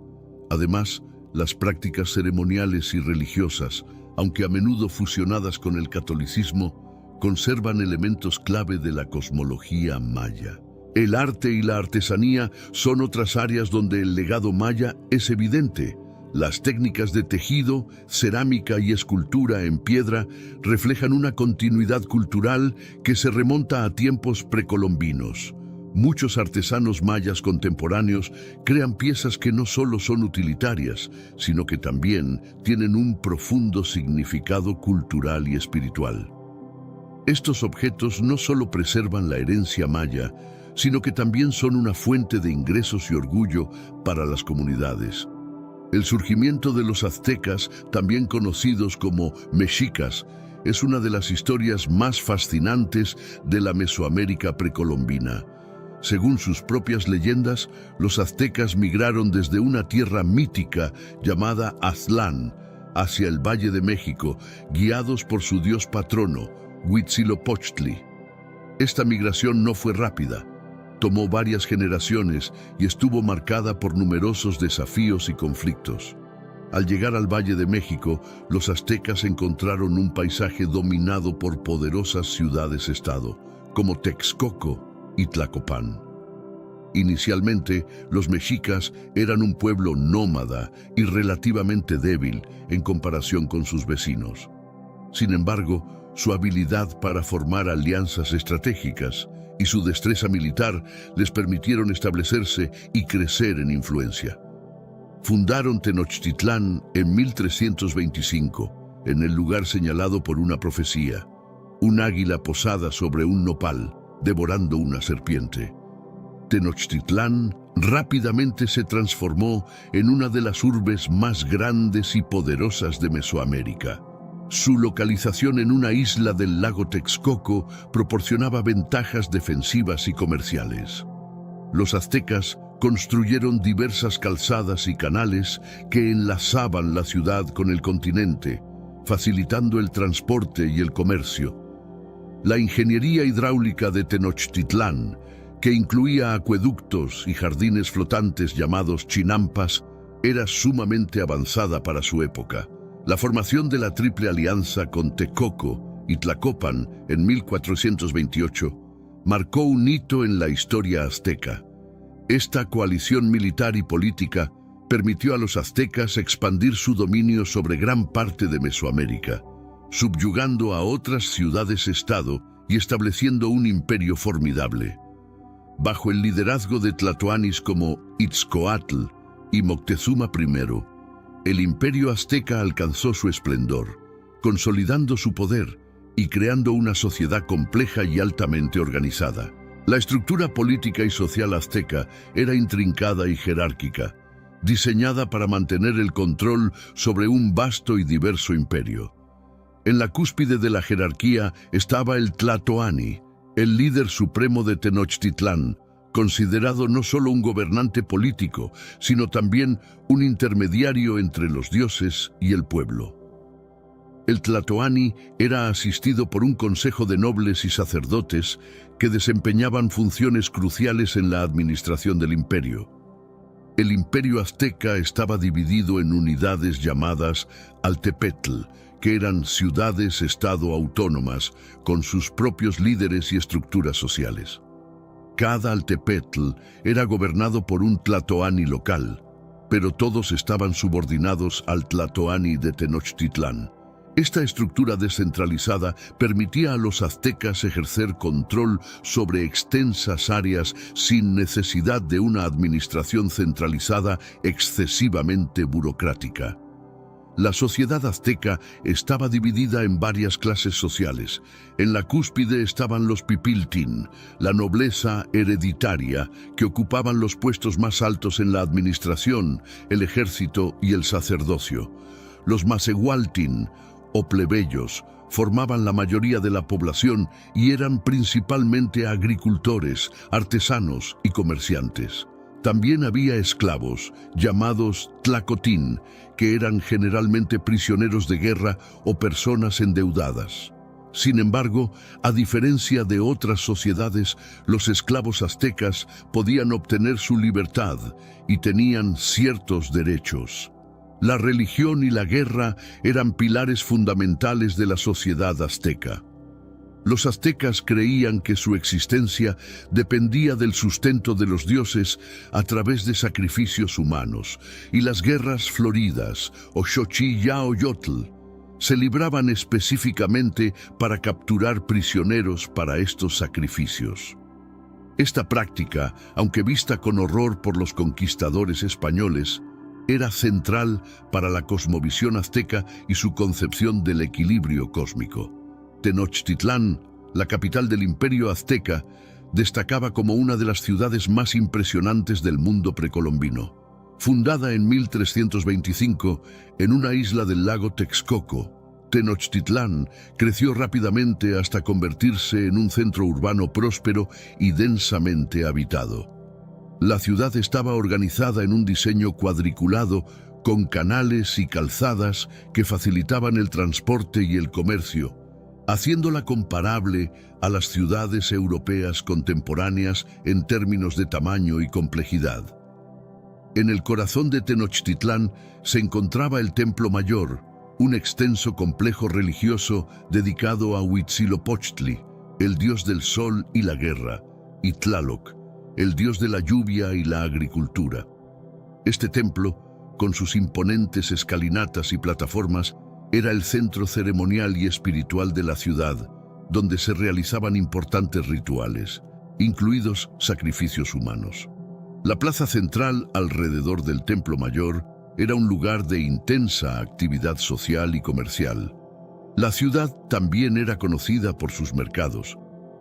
Además, las prácticas ceremoniales y religiosas, aunque a menudo fusionadas con el catolicismo, conservan elementos clave de la cosmología maya. El arte y la artesanía son otras áreas donde el legado maya es evidente. Las técnicas de tejido, cerámica y escultura en piedra reflejan una continuidad cultural que se remonta a tiempos precolombinos. Muchos artesanos mayas contemporáneos crean piezas que no solo son utilitarias, sino que también tienen un profundo significado cultural y espiritual. Estos objetos no solo preservan la herencia maya, sino que también son una fuente de ingresos y orgullo para las comunidades. El surgimiento de los aztecas, también conocidos como mexicas, es una de las historias más fascinantes de la Mesoamérica precolombina. Según sus propias leyendas, los aztecas migraron desde una tierra mítica llamada Aztlán hacia el Valle de México, guiados por su dios patrono, Huitzilopochtli. Esta migración no fue rápida. Tomó varias generaciones y estuvo marcada por numerosos desafíos y conflictos. Al llegar al Valle de México, los aztecas encontraron un paisaje dominado por poderosas ciudades-estado, como Texcoco y Tlacopan. Inicialmente, los mexicas eran un pueblo nómada y relativamente débil en comparación con sus vecinos. Sin embargo, su habilidad para formar alianzas estratégicas y su destreza militar les permitieron establecerse y crecer en influencia. Fundaron Tenochtitlán en 1325, en el lugar señalado por una profecía, un águila posada sobre un nopal, devorando una serpiente. Tenochtitlán rápidamente se transformó en una de las urbes más grandes y poderosas de Mesoamérica. Su localización en una isla del lago Texcoco proporcionaba ventajas defensivas y comerciales. Los aztecas construyeron diversas calzadas y canales que enlazaban la ciudad con el continente, facilitando el transporte y el comercio. La ingeniería hidráulica de Tenochtitlán, que incluía acueductos y jardines flotantes llamados chinampas, era sumamente avanzada para su época. La formación de la Triple Alianza con Texcoco y Tlacopan en 1428 marcó un hito en la historia azteca. Esta coalición militar y política permitió a los aztecas expandir su dominio sobre gran parte de Mesoamérica, subyugando a otras ciudades-estado y estableciendo un imperio formidable. Bajo el liderazgo de tlatoanis como Itzcoatl y Moctezuma I, el imperio azteca alcanzó su esplendor, consolidando su poder y creando una sociedad compleja y altamente organizada. La estructura política y social azteca era intrincada y jerárquica, diseñada para mantener el control sobre un vasto y diverso imperio. En la cúspide de la jerarquía estaba el tlatoani, el líder supremo de Tenochtitlán, considerado no solo un gobernante político, sino también un intermediario entre los dioses y el pueblo. El tlatoani era asistido por un consejo de nobles y sacerdotes que desempeñaban funciones cruciales en la administración del imperio. El imperio azteca estaba dividido en unidades llamadas Altepetl, que eran ciudades-estado autónomas con sus propios líderes y estructuras sociales. Cada altepetl era gobernado por un tlatoani local, pero todos estaban subordinados al tlatoani de Tenochtitlán. Esta estructura descentralizada permitía a los aztecas ejercer control sobre extensas áreas sin necesidad de una administración centralizada excesivamente burocrática. La sociedad azteca estaba dividida en varias clases sociales. En la cúspide estaban los pipiltin, la nobleza hereditaria, que ocupaban los puestos más altos en la administración, el ejército y el sacerdocio. Los masehualtin, o plebeyos, formaban la mayoría de la población y eran principalmente agricultores, artesanos y comerciantes. También había esclavos, llamados tlacotín, que eran generalmente prisioneros de guerra o personas endeudadas. Sin embargo, a diferencia de otras sociedades, los esclavos aztecas podían obtener su libertad y tenían ciertos derechos. La religión y la guerra eran pilares fundamentales de la sociedad azteca. Los aztecas creían que su existencia dependía del sustento de los dioses a través de sacrificios humanos, y las guerras floridas, o Xochitl, se libraban específicamente para capturar prisioneros para estos sacrificios. Esta práctica, aunque vista con horror por los conquistadores españoles, era central para la cosmovisión azteca y su concepción del equilibrio cósmico. Tenochtitlán, la capital del Imperio Azteca, destacaba como una de las ciudades más impresionantes del mundo precolombino. Fundada en 1325 en una isla del lago Texcoco, Tenochtitlán creció rápidamente hasta convertirse en un centro urbano próspero y densamente habitado. La ciudad estaba organizada en un diseño cuadriculado con canales y calzadas que facilitaban el transporte y el comercio, haciéndola comparable a las ciudades europeas contemporáneas en términos de tamaño y complejidad. En el corazón de Tenochtitlán se encontraba el Templo Mayor, un extenso complejo religioso dedicado a Huitzilopochtli, el dios del sol y la guerra, y Tlaloc, el dios de la lluvia y la agricultura. Este templo, con sus imponentes escalinatas y plataformas, era el centro ceremonial y espiritual de la ciudad, donde se realizaban importantes rituales, incluidos sacrificios humanos. La plaza central alrededor del Templo Mayor era un lugar de intensa actividad social y comercial. La ciudad también era conocida por sus mercados,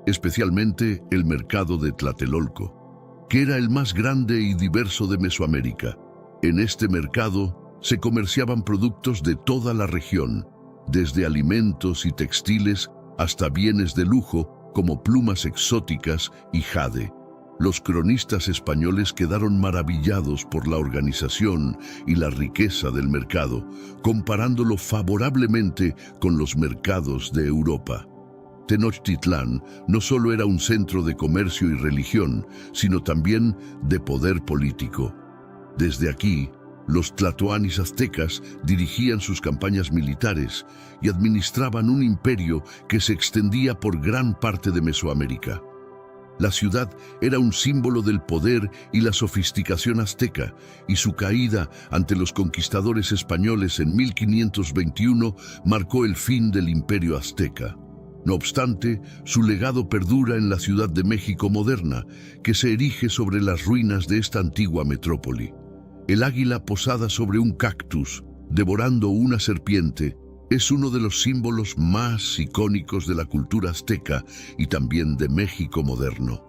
especialmente el mercado de Tlatelolco, que era el más grande y diverso de Mesoamérica. En este mercado se comerciaban productos de toda la región, desde alimentos y textiles hasta bienes de lujo como plumas exóticas y jade. Los cronistas españoles quedaron maravillados por la organización y la riqueza del mercado, comparándolo favorablemente con los mercados de Europa. Tenochtitlán no solo era un centro de comercio y religión, sino también de poder político. Desde aquí, los tlatoanis aztecas dirigían sus campañas militares y administraban un imperio que se extendía por gran parte de Mesoamérica. La ciudad era un símbolo del poder y la sofisticación azteca, y su caída ante los conquistadores españoles en 1521 marcó el fin del imperio azteca. No obstante, su legado perdura en la Ciudad de México moderna, que se erige sobre las ruinas de esta antigua metrópoli. El águila posada sobre un cactus, devorando una serpiente, es uno de los símbolos más icónicos de la cultura azteca y también de México moderno.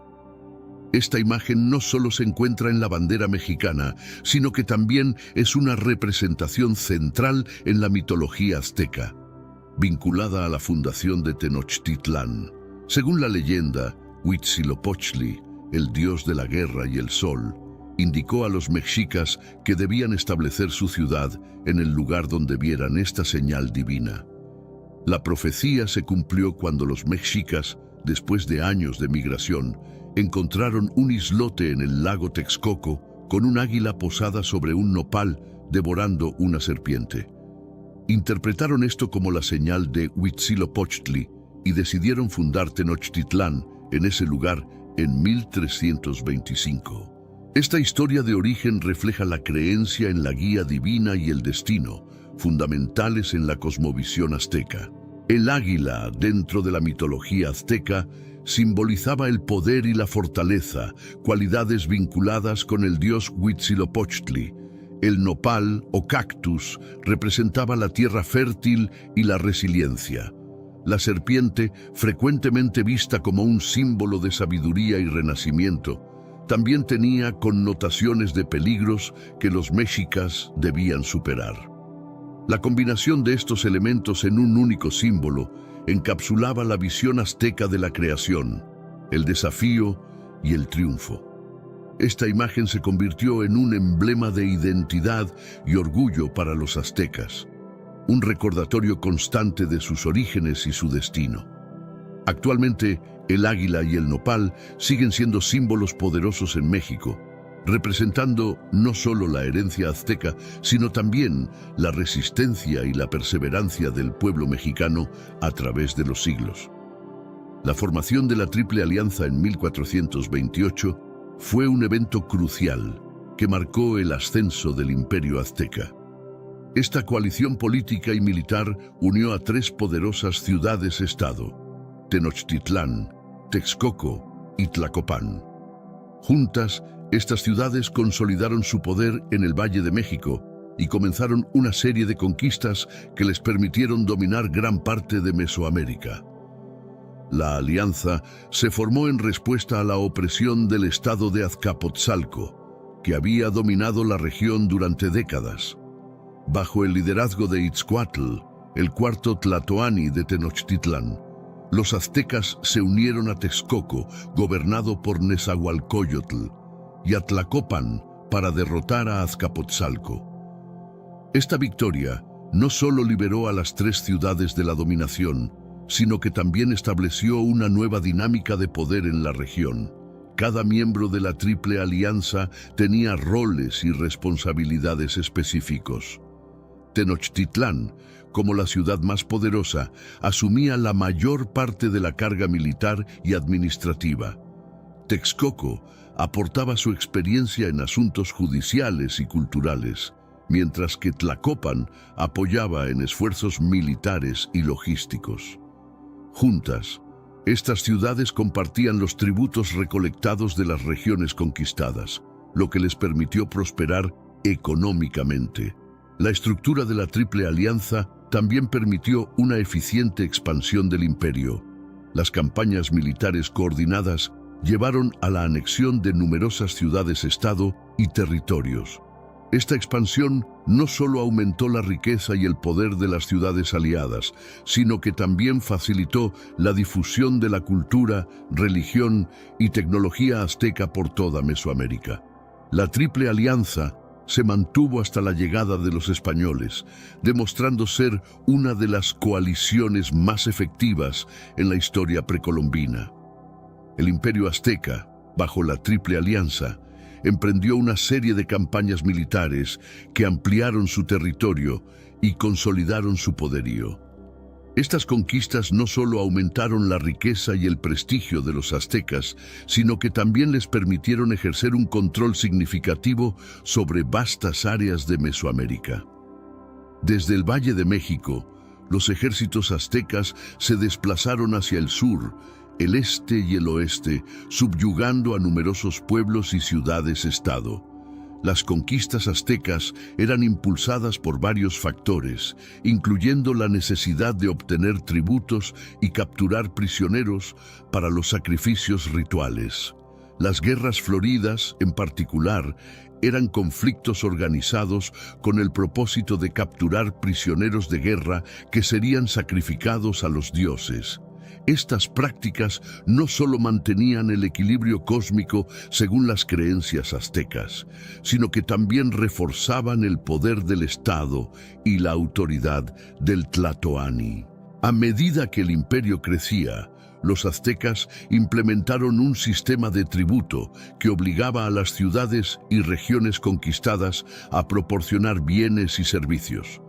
Esta imagen no solo se encuentra en la bandera mexicana, sino que también es una representación central en la mitología azteca, vinculada a la fundación de Tenochtitlán. Según la leyenda, Huitzilopochtli, el dios de la guerra y el sol, indicó a los mexicas que debían establecer su ciudad en el lugar donde vieran esta señal divina. La profecía se cumplió cuando los mexicas, después de años de migración, encontraron un islote en el lago Texcoco con un águila posada sobre un nopal devorando una serpiente. Interpretaron esto como la señal de Huitzilopochtli y decidieron fundar Tenochtitlán en ese lugar en 1325. Esta historia de origen refleja la creencia en la guía divina y el destino, fundamentales en la cosmovisión azteca. El águila, dentro de la mitología azteca, simbolizaba el poder y la fortaleza, cualidades vinculadas con el dios Huitzilopochtli. El nopal o cactus representaba la tierra fértil y la resiliencia. La serpiente, frecuentemente vista como un símbolo de sabiduría y renacimiento, también tenía connotaciones de peligros que los mexicas debían superar. La combinación de estos elementos en un único símbolo encapsulaba la visión azteca de la creación, el desafío y el triunfo. Esta imagen se convirtió en un emblema de identidad y orgullo para los aztecas, un recordatorio constante de sus orígenes y su destino. Actualmente, el águila y el nopal siguen siendo símbolos poderosos en México, representando no solo la herencia azteca, sino también la resistencia y la perseverancia del pueblo mexicano a través de los siglos. La formación de la Triple Alianza en 1428 fue un evento crucial que marcó el ascenso del Imperio Azteca. Esta coalición política y militar unió a tres poderosas ciudades-estado: Tenochtitlán, Texcoco y Tlacopan. Juntas, estas ciudades consolidaron su poder en el Valle de México y comenzaron una serie de conquistas que les permitieron dominar gran parte de Mesoamérica. La alianza se formó en respuesta a la opresión del estado de Azcapotzalco, que había dominado la región durante décadas. Bajo el liderazgo de Itzcuatl, el cuarto tlatoani de Tenochtitlán, los aztecas se unieron a Texcoco, gobernado por Nezahualcóyotl, y a Tlacopan para derrotar a Azcapotzalco. Esta victoria no solo liberó a las tres ciudades de la dominación, sino que también estableció una nueva dinámica de poder en la región. Cada miembro de la Triple Alianza tenía roles y responsabilidades específicos. Tenochtitlán, como la ciudad más poderosa, asumía la mayor parte de la carga militar y administrativa. Texcoco aportaba su experiencia en asuntos judiciales y culturales, mientras que Tlacopan apoyaba en esfuerzos militares y logísticos. Juntas, estas ciudades compartían los tributos recolectados de las regiones conquistadas, lo que les permitió prosperar económicamente. La estructura de la Triple Alianza también permitió una eficiente expansión del imperio. Las campañas militares coordinadas llevaron a la anexión de numerosas ciudades-estado y territorios. Esta expansión no solo aumentó la riqueza y el poder de las ciudades aliadas, sino que también facilitó la difusión de la cultura, religión y tecnología azteca por toda Mesoamérica. La Triple Alianza se mantuvo hasta la llegada de los españoles, demostrando ser una de las coaliciones más efectivas en la historia precolombina. El Imperio Azteca, bajo la Triple Alianza, emprendió una serie de campañas militares que ampliaron su territorio y consolidaron su poderío. Estas conquistas no solo aumentaron la riqueza y el prestigio de los aztecas, sino que también les permitieron ejercer un control significativo sobre vastas áreas de Mesoamérica. Desde el Valle de México, los ejércitos aztecas se desplazaron hacia el sur, el este y el oeste, subyugando a numerosos pueblos y ciudades-estado. Las conquistas aztecas eran impulsadas por varios factores, incluyendo la necesidad de obtener tributos y capturar prisioneros para los sacrificios rituales. Las guerras floridas, en particular, eran conflictos organizados con el propósito de capturar prisioneros de guerra que serían sacrificados a los dioses. Estas prácticas no solo mantenían el equilibrio cósmico según las creencias aztecas, sino que también reforzaban el poder del Estado y la autoridad del tlatoani. A medida que el imperio crecía, los aztecas implementaron un sistema de tributo que obligaba a las ciudades y regiones conquistadas a proporcionar bienes y servicios.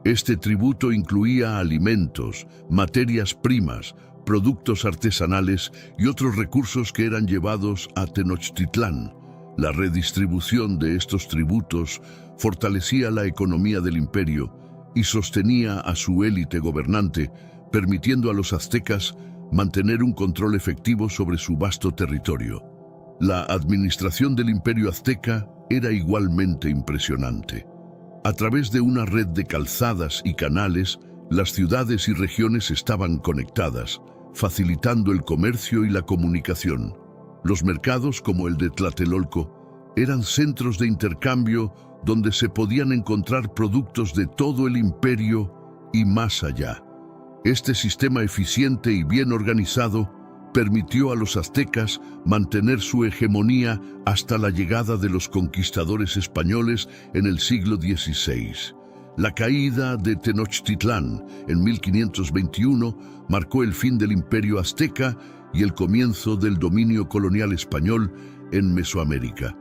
Este tributo incluía alimentos, materias primas, productos artesanales y otros recursos que eran llevados a Tenochtitlán. La redistribución de estos tributos fortalecía la economía del imperio y sostenía a su élite gobernante, permitiendo a los aztecas mantener un control efectivo sobre su vasto territorio. La administración del Imperio Azteca era igualmente impresionante. A través de una red de calzadas y canales, las ciudades y regiones estaban conectadas, facilitando el comercio y la comunicación. Los mercados, como el de Tlatelolco, eran centros de intercambio donde se podían encontrar productos de todo el imperio y más allá. Este sistema eficiente y bien organizado permitió a los aztecas mantener su hegemonía hasta la llegada de los conquistadores españoles en el siglo XVI. La caída de Tenochtitlán en 1521 marcó el fin del imperio azteca y el comienzo del dominio colonial español en Mesoamérica.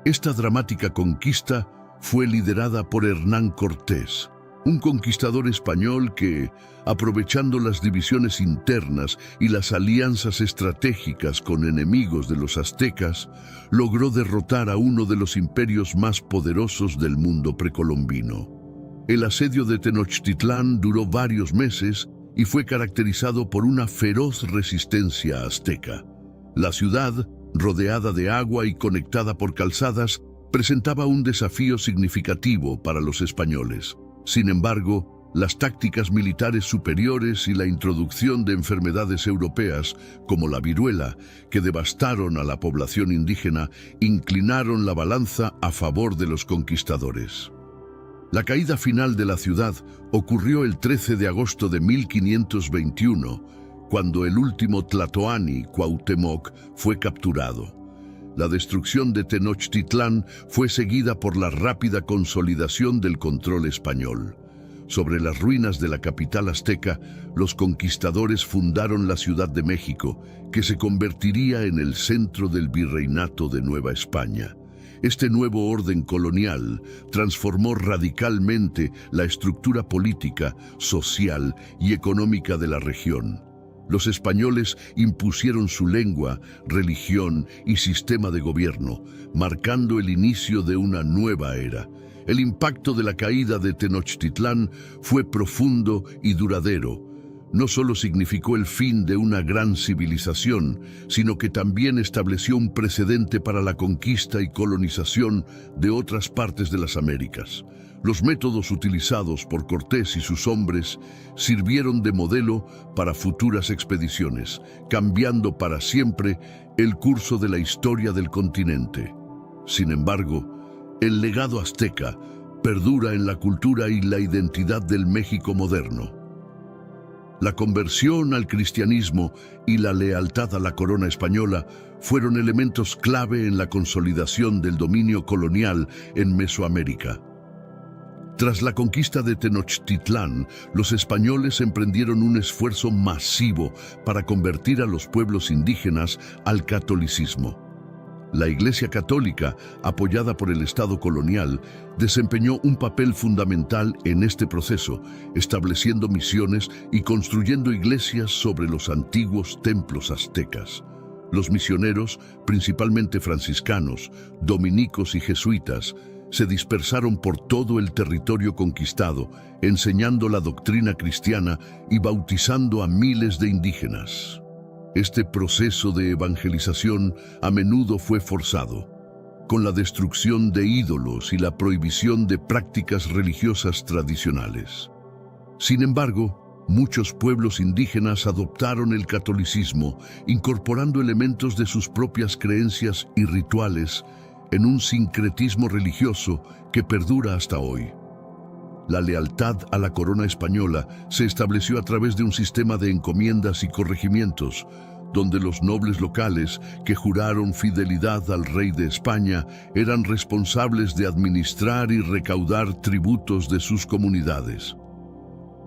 Esta dramática conquista fue liderada por Hernán Cortés, un conquistador español que, aprovechando las divisiones internas y las alianzas estratégicas con enemigos de los aztecas, logró derrotar a uno de los imperios más poderosos del mundo precolombino. El asedio de Tenochtitlán duró varios meses y fue caracterizado por una feroz resistencia azteca. La ciudad, rodeada de agua y conectada por calzadas, presentaba un desafío significativo para los españoles. Sin embargo, las tácticas militares superiores y la introducción de enfermedades europeas, como la viruela, que devastaron a la población indígena, inclinaron la balanza a favor de los conquistadores. La caída final de la ciudad ocurrió el 13 de agosto de 1521, cuando el último tlatoani, Cuauhtémoc, fue capturado. La destrucción de Tenochtitlán fue seguida por la rápida consolidación del control español. Sobre las ruinas de la capital azteca, los conquistadores fundaron la Ciudad de México, que se convertiría en el centro del virreinato de Nueva España. Este nuevo orden colonial transformó radicalmente la estructura política, social y económica de la región. Los españoles impusieron su lengua, religión y sistema de gobierno, marcando el inicio de una nueva era. El impacto de la caída de Tenochtitlán fue profundo y duradero. No solo significó el fin de una gran civilización, sino que también estableció un precedente para la conquista y colonización de otras partes de las Américas. Los métodos utilizados por Cortés y sus hombres sirvieron de modelo para futuras expediciones, cambiando para siempre el curso de la historia del continente. Sin embargo, el legado azteca perdura en la cultura y la identidad del México moderno. La conversión al cristianismo y la lealtad a la corona española fueron elementos clave en la consolidación del dominio colonial en Mesoamérica. Tras la conquista de Tenochtitlán, los españoles emprendieron un esfuerzo masivo para convertir a los pueblos indígenas al catolicismo. La Iglesia Católica, apoyada por el Estado colonial, desempeñó un papel fundamental en este proceso, estableciendo misiones y construyendo iglesias sobre los antiguos templos aztecas. Los misioneros, principalmente franciscanos, dominicos y jesuitas, se dispersaron por todo el territorio conquistado, enseñando la doctrina cristiana y bautizando a miles de indígenas. Este proceso de evangelización a menudo fue forzado, con la destrucción de ídolos y la prohibición de prácticas religiosas tradicionales. Sin embargo, muchos pueblos indígenas adoptaron el catolicismo, incorporando elementos de sus propias creencias y rituales en un sincretismo religioso que perdura hasta hoy. La lealtad a la corona española se estableció a través de un sistema de encomiendas y corregimientos, donde los nobles locales que juraron fidelidad al rey de España eran responsables de administrar y recaudar tributos de sus comunidades.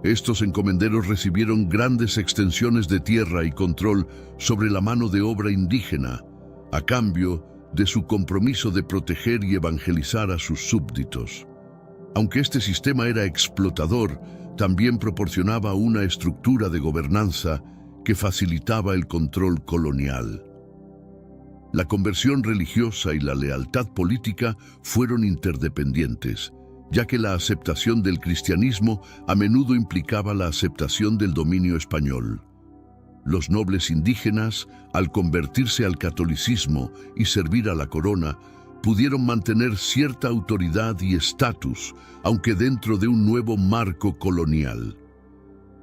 Estos encomenderos recibieron grandes extensiones de tierra y control sobre la mano de obra indígena, a cambio de su compromiso de proteger y evangelizar a sus súbditos. Aunque este sistema era explotador, también proporcionaba una estructura de gobernanza que facilitaba el control colonial. La conversión religiosa y la lealtad política fueron interdependientes, ya que la aceptación del cristianismo a menudo implicaba la aceptación del dominio español. Los nobles indígenas, al convertirse al catolicismo y servir a la corona, pudieron mantener cierta autoridad y estatus, aunque dentro de un nuevo marco colonial.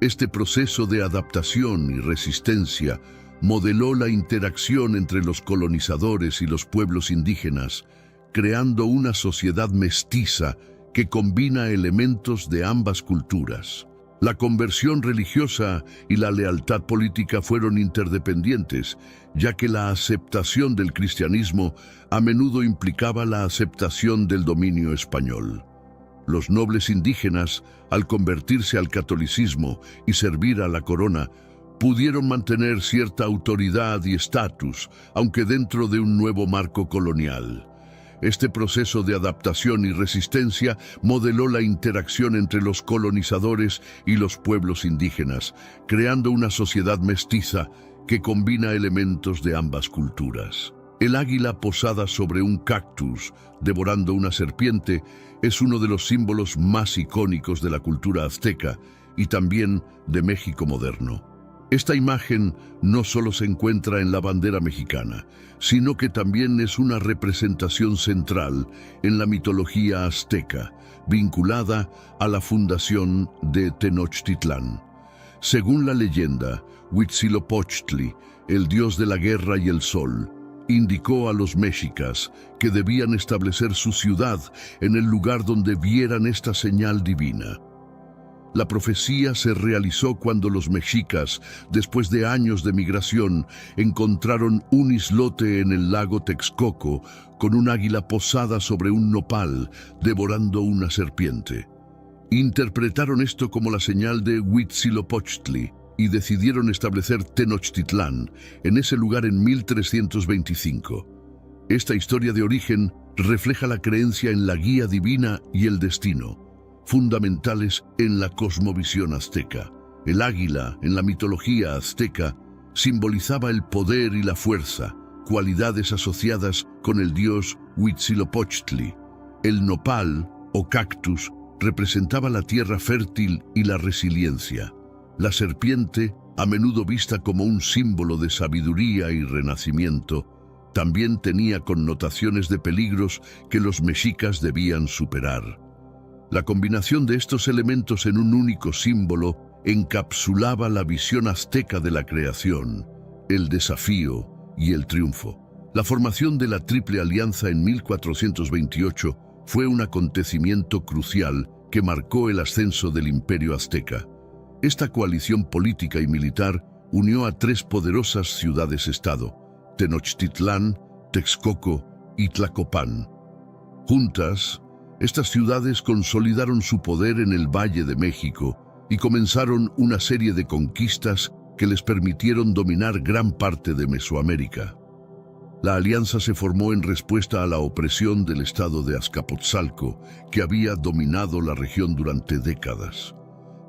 Este proceso de adaptación y resistencia modeló la interacción entre los colonizadores y los pueblos indígenas, creando una sociedad mestiza que combina elementos de ambas culturas. La conversión religiosa y la lealtad política fueron interdependientes, ya que la aceptación del cristianismo a menudo implicaba la aceptación del dominio español. Los nobles indígenas, al convertirse al catolicismo y servir a la corona, pudieron mantener cierta autoridad y estatus, aunque dentro de un nuevo marco colonial. Este proceso de adaptación y resistencia modeló la interacción entre los colonizadores y los pueblos indígenas, creando una sociedad mestiza que combina elementos de ambas culturas. El águila posada sobre un cactus, devorando una serpiente, es uno de los símbolos más icónicos de la cultura azteca y también de México moderno. Esta imagen no solo se encuentra en la bandera mexicana, sino que también es una representación central en la mitología azteca, vinculada a la fundación de Tenochtitlán. Según la leyenda, Huitzilopochtli, el dios de la guerra y el sol, indicó a los mexicas que debían establecer su ciudad en el lugar donde vieran esta señal divina. La profecía se realizó cuando los mexicas, después de años de migración, encontraron un islote en el lago Texcoco con un águila posada sobre un nopal, devorando una serpiente. Interpretaron esto como la señal de Huitzilopochtli y decidieron establecer Tenochtitlán en ese lugar en 1325. Esta historia de origen refleja la creencia en la guía divina y el destino, fundamentales en la cosmovisión azteca. El águila, en la mitología azteca, simbolizaba el poder y la fuerza, cualidades asociadas con el dios Huitzilopochtli. El nopal, o cactus, representaba la tierra fértil y la resiliencia. La serpiente, a menudo vista como un símbolo de sabiduría y renacimiento, también tenía connotaciones de peligros que los mexicas debían superar. La combinación de estos elementos en un único símbolo encapsulaba la visión azteca de la creación, el desafío y el triunfo. La formación de la Triple Alianza en 1428 fue un acontecimiento crucial que marcó el ascenso del Imperio Azteca. Esta coalición política y militar unió a tres poderosas ciudades-estado: Tenochtitlán, Texcoco y Tlacopan. Juntas, estas ciudades consolidaron su poder en el Valle de México y comenzaron una serie de conquistas que les permitieron dominar gran parte de Mesoamérica. La alianza se formó en respuesta a la opresión del estado de Azcapotzalco, que había dominado la región durante décadas.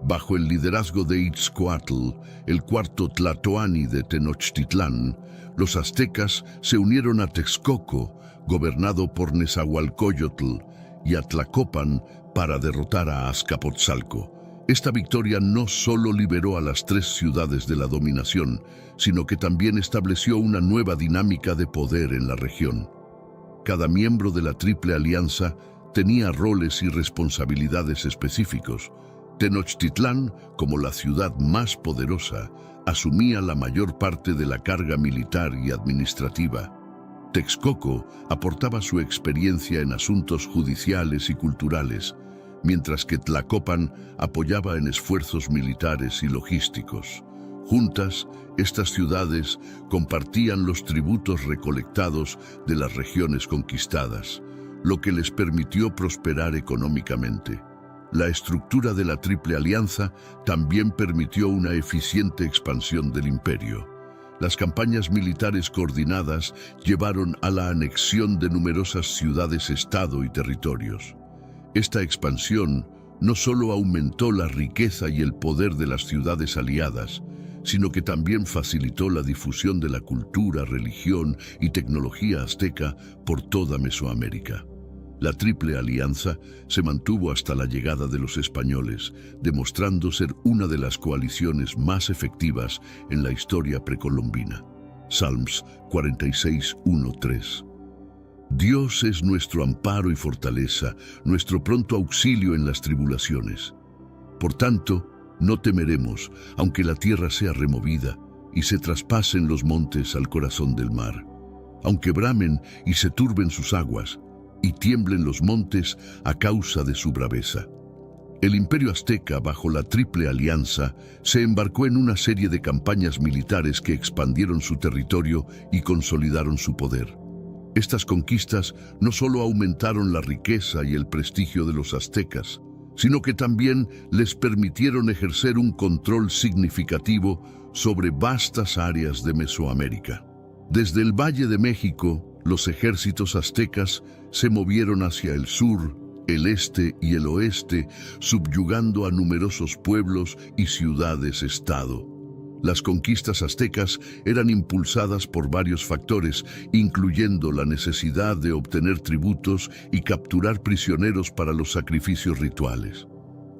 Bajo el liderazgo de Itzcoatl, el cuarto tlatoani de Tenochtitlán, los aztecas se unieron a Texcoco, gobernado por Nezahualcóyotl, y a Tlacopan para derrotar a Azcapotzalco. Esta victoria no solo liberó a las tres ciudades de la dominación, sino que también estableció una nueva dinámica de poder en la región. Cada miembro de la Triple Alianza tenía roles y responsabilidades específicos. Tenochtitlán, como la ciudad más poderosa, asumía la mayor parte de la carga militar y administrativa. Texcoco aportaba su experiencia en asuntos judiciales y culturales, mientras que Tlacopan apoyaba en esfuerzos militares y logísticos. Juntas, estas ciudades compartían los tributos recolectados de las regiones conquistadas, lo que les permitió prosperar económicamente. La estructura de la Triple Alianza también permitió una eficiente expansión del imperio. Las campañas militares coordinadas llevaron a la anexión de numerosas ciudades-estado y territorios. Esta expansión no solo aumentó la riqueza y el poder de las ciudades aliadas, sino que también facilitó la difusión de la cultura, religión y tecnología azteca por toda Mesoamérica. La Triple Alianza se mantuvo hasta la llegada de los españoles, demostrando ser una de las coaliciones más efectivas en la historia precolombina. Salmos 46:1-3. Dios es nuestro amparo y fortaleza, nuestro pronto auxilio en las tribulaciones. Por tanto, no temeremos, aunque la tierra sea removida y se traspasen los montes al corazón del mar, aunque bramen y se turben sus aguas, y tiemblen los montes a causa de su braveza. El Imperio Azteca, bajo la Triple Alianza, se embarcó en una serie de campañas militares que expandieron su territorio y consolidaron su poder. Estas conquistas no solo aumentaron la riqueza y el prestigio de los aztecas, sino que también les permitieron ejercer un control significativo sobre vastas áreas de Mesoamérica. Desde el Valle de México, los ejércitos aztecas se movieron hacia el sur, el este y el oeste, subyugando a numerosos pueblos y ciudades-estado. Las conquistas aztecas eran impulsadas por varios factores, incluyendo la necesidad de obtener tributos y capturar prisioneros para los sacrificios rituales.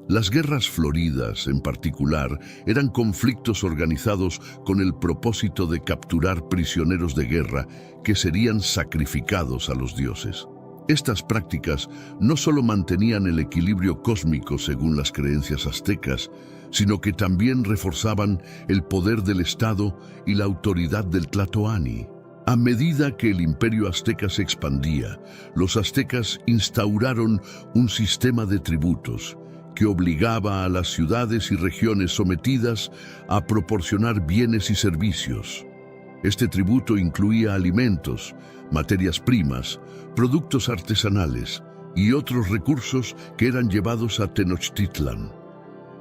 Las guerras floridas, en particular, eran conflictos organizados con el propósito de capturar prisioneros de guerra que serían sacrificados a los dioses. Estas prácticas no solo mantenían el equilibrio cósmico según las creencias aztecas, sino que también reforzaban el poder del Estado y la autoridad del Tlatoani. A medida que el imperio azteca se expandía, los aztecas instauraron un sistema de tributos que obligaba a las ciudades y regiones sometidas a proporcionar bienes y servicios. Este tributo incluía alimentos, materias primas, productos artesanales y otros recursos que eran llevados a Tenochtitlán.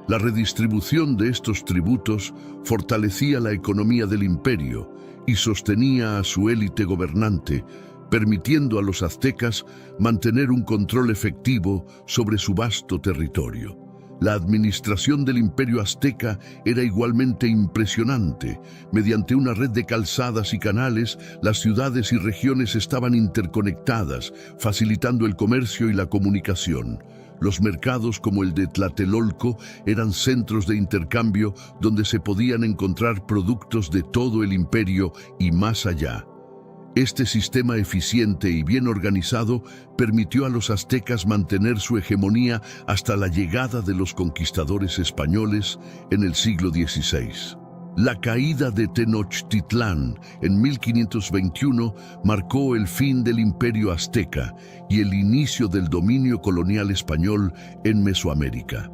La redistribución de estos tributos fortalecía la economía del imperio y sostenía a su élite gobernante, permitiendo a los aztecas mantener un control efectivo sobre su vasto territorio. La administración del imperio azteca era igualmente impresionante. Mediante una red de calzadas y canales, las ciudades y regiones estaban interconectadas, facilitando el comercio y la comunicación. Los mercados como el de Tlatelolco eran centros de intercambio donde se podían encontrar productos de todo el imperio y más allá. Este sistema eficiente y bien organizado permitió a los aztecas mantener su hegemonía hasta la llegada de los conquistadores españoles en el siglo XVI. La caída de Tenochtitlán en 1521 marcó el fin del imperio azteca y el inicio del dominio colonial español en Mesoamérica.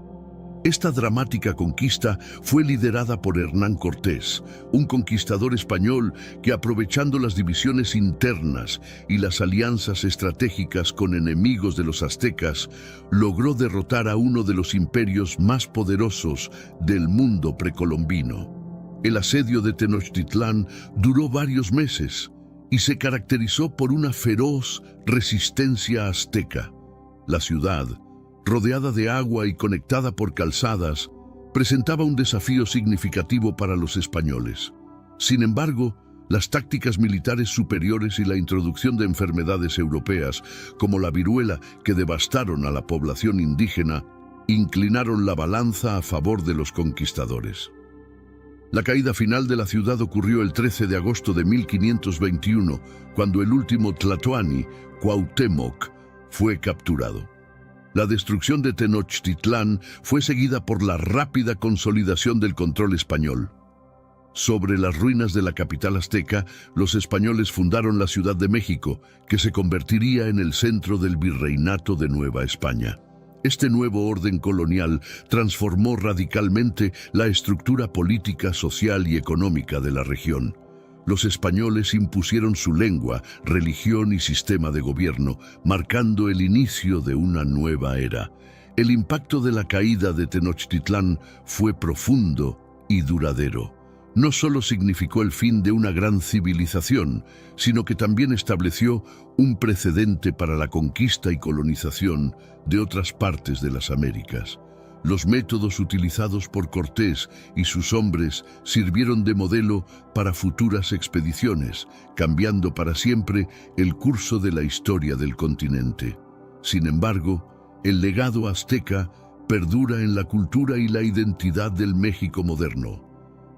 Esta dramática conquista fue liderada por Hernán Cortés, un conquistador español que, aprovechando las divisiones internas y las alianzas estratégicas con enemigos de los aztecas, logró derrotar a uno de los imperios más poderosos del mundo precolombino. El asedio de Tenochtitlán duró varios meses y se caracterizó por una feroz resistencia azteca. La ciudad, rodeada de agua y conectada por calzadas, presentaba un desafío significativo para los españoles. Sin embargo, las tácticas militares superiores y la introducción de enfermedades europeas, como la viruela, que devastaron a la población indígena, inclinaron la balanza a favor de los conquistadores. La caída final de la ciudad ocurrió el 13 de agosto de 1521, cuando el último tlatoani, Cuauhtémoc, fue capturado. La destrucción de Tenochtitlán fue seguida por la rápida consolidación del control español. Sobre las ruinas de la capital azteca, los españoles fundaron la Ciudad de México, que se convertiría en el centro del virreinato de Nueva España. Este nuevo orden colonial transformó radicalmente la estructura política, social y económica de la región. Los españoles impusieron su lengua, religión y sistema de gobierno, marcando el inicio de una nueva era. El impacto de la caída de Tenochtitlán fue profundo y duradero. No solo significó el fin de una gran civilización, sino que también estableció un precedente para la conquista y colonización de otras partes de las Américas. Los métodos utilizados por Cortés y sus hombres sirvieron de modelo para futuras expediciones, cambiando para siempre el curso de la historia del continente. Sin embargo, el legado azteca perdura en la cultura y la identidad del México moderno.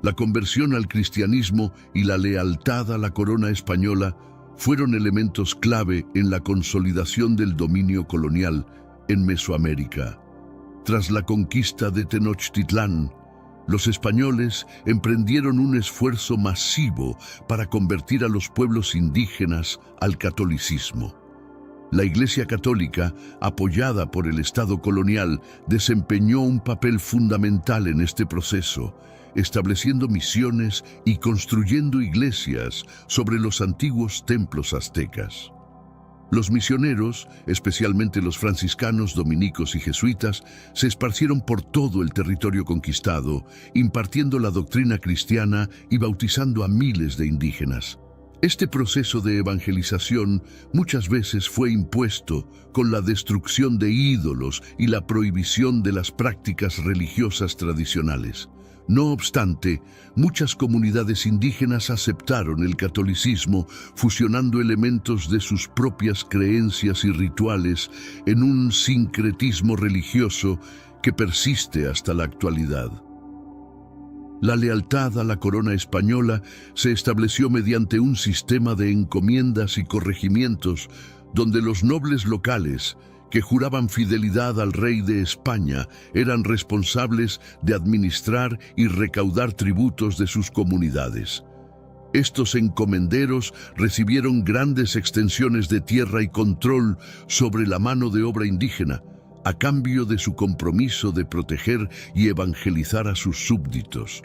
La conversión al cristianismo y la lealtad a la corona española fueron elementos clave en la consolidación del dominio colonial en Mesoamérica. Tras la conquista de Tenochtitlán, los españoles emprendieron un esfuerzo masivo para convertir a los pueblos indígenas al catolicismo. La Iglesia Católica, apoyada por el Estado colonial, desempeñó un papel fundamental en este proceso, estableciendo misiones y construyendo iglesias sobre los antiguos templos aztecas. Los misioneros, especialmente los franciscanos, dominicos y jesuitas, se esparcieron por todo el territorio conquistado, impartiendo la doctrina cristiana y bautizando a miles de indígenas. Este proceso de evangelización muchas veces fue impuesto con la destrucción de ídolos y la prohibición de las prácticas religiosas tradicionales. No obstante, muchas comunidades indígenas aceptaron el catolicismo, fusionando elementos de sus propias creencias y rituales en un sincretismo religioso que persiste hasta la actualidad. La lealtad a la corona española se estableció mediante un sistema de encomiendas y corregimientos donde los nobles locales, que juraban fidelidad al rey de España, eran responsables de administrar y recaudar tributos de sus comunidades. Estos encomenderos recibieron grandes extensiones de tierra y control sobre la mano de obra indígena, a cambio de su compromiso de proteger y evangelizar a sus súbditos.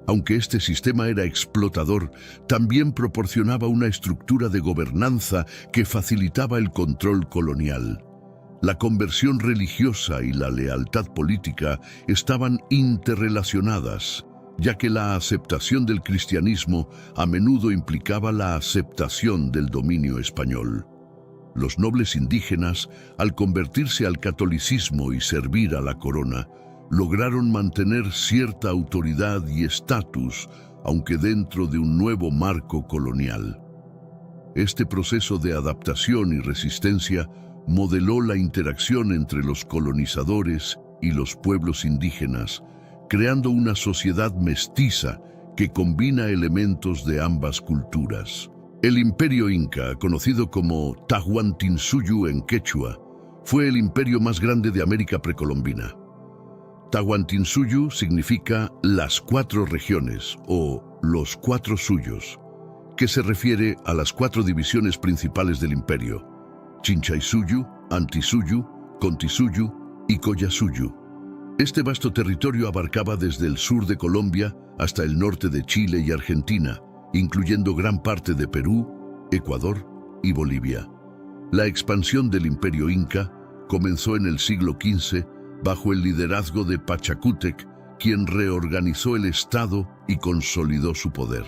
Aunque este sistema era explotador, también proporcionaba una estructura de gobernanza que facilitaba el control colonial. La conversión religiosa y la lealtad política estaban interrelacionadas, ya que la aceptación del cristianismo a menudo implicaba la aceptación del dominio español. Los nobles indígenas, al convertirse al catolicismo y servir a la corona, lograron mantener cierta autoridad y estatus, aunque dentro de un nuevo marco colonial. Este proceso de adaptación y resistencia modeló la interacción entre los colonizadores y los pueblos indígenas, creando una sociedad mestiza que combina elementos de ambas culturas. El Imperio Inca, conocido como Tahuantinsuyo en quechua, fue el imperio más grande de América precolombina. Tahuantinsuyo significa las cuatro regiones o los cuatro suyos, que se refiere a las cuatro divisiones principales del imperio: Chinchaysuyo, Antisuyo, Contisuyo y Collasuyo. Este vasto territorio abarcaba desde el sur de Colombia hasta el norte de Chile y Argentina, incluyendo gran parte de Perú, Ecuador y Bolivia. La expansión del Imperio Inca comenzó en el siglo XV bajo el liderazgo de Pachacútec, quien reorganizó el Estado y consolidó su poder.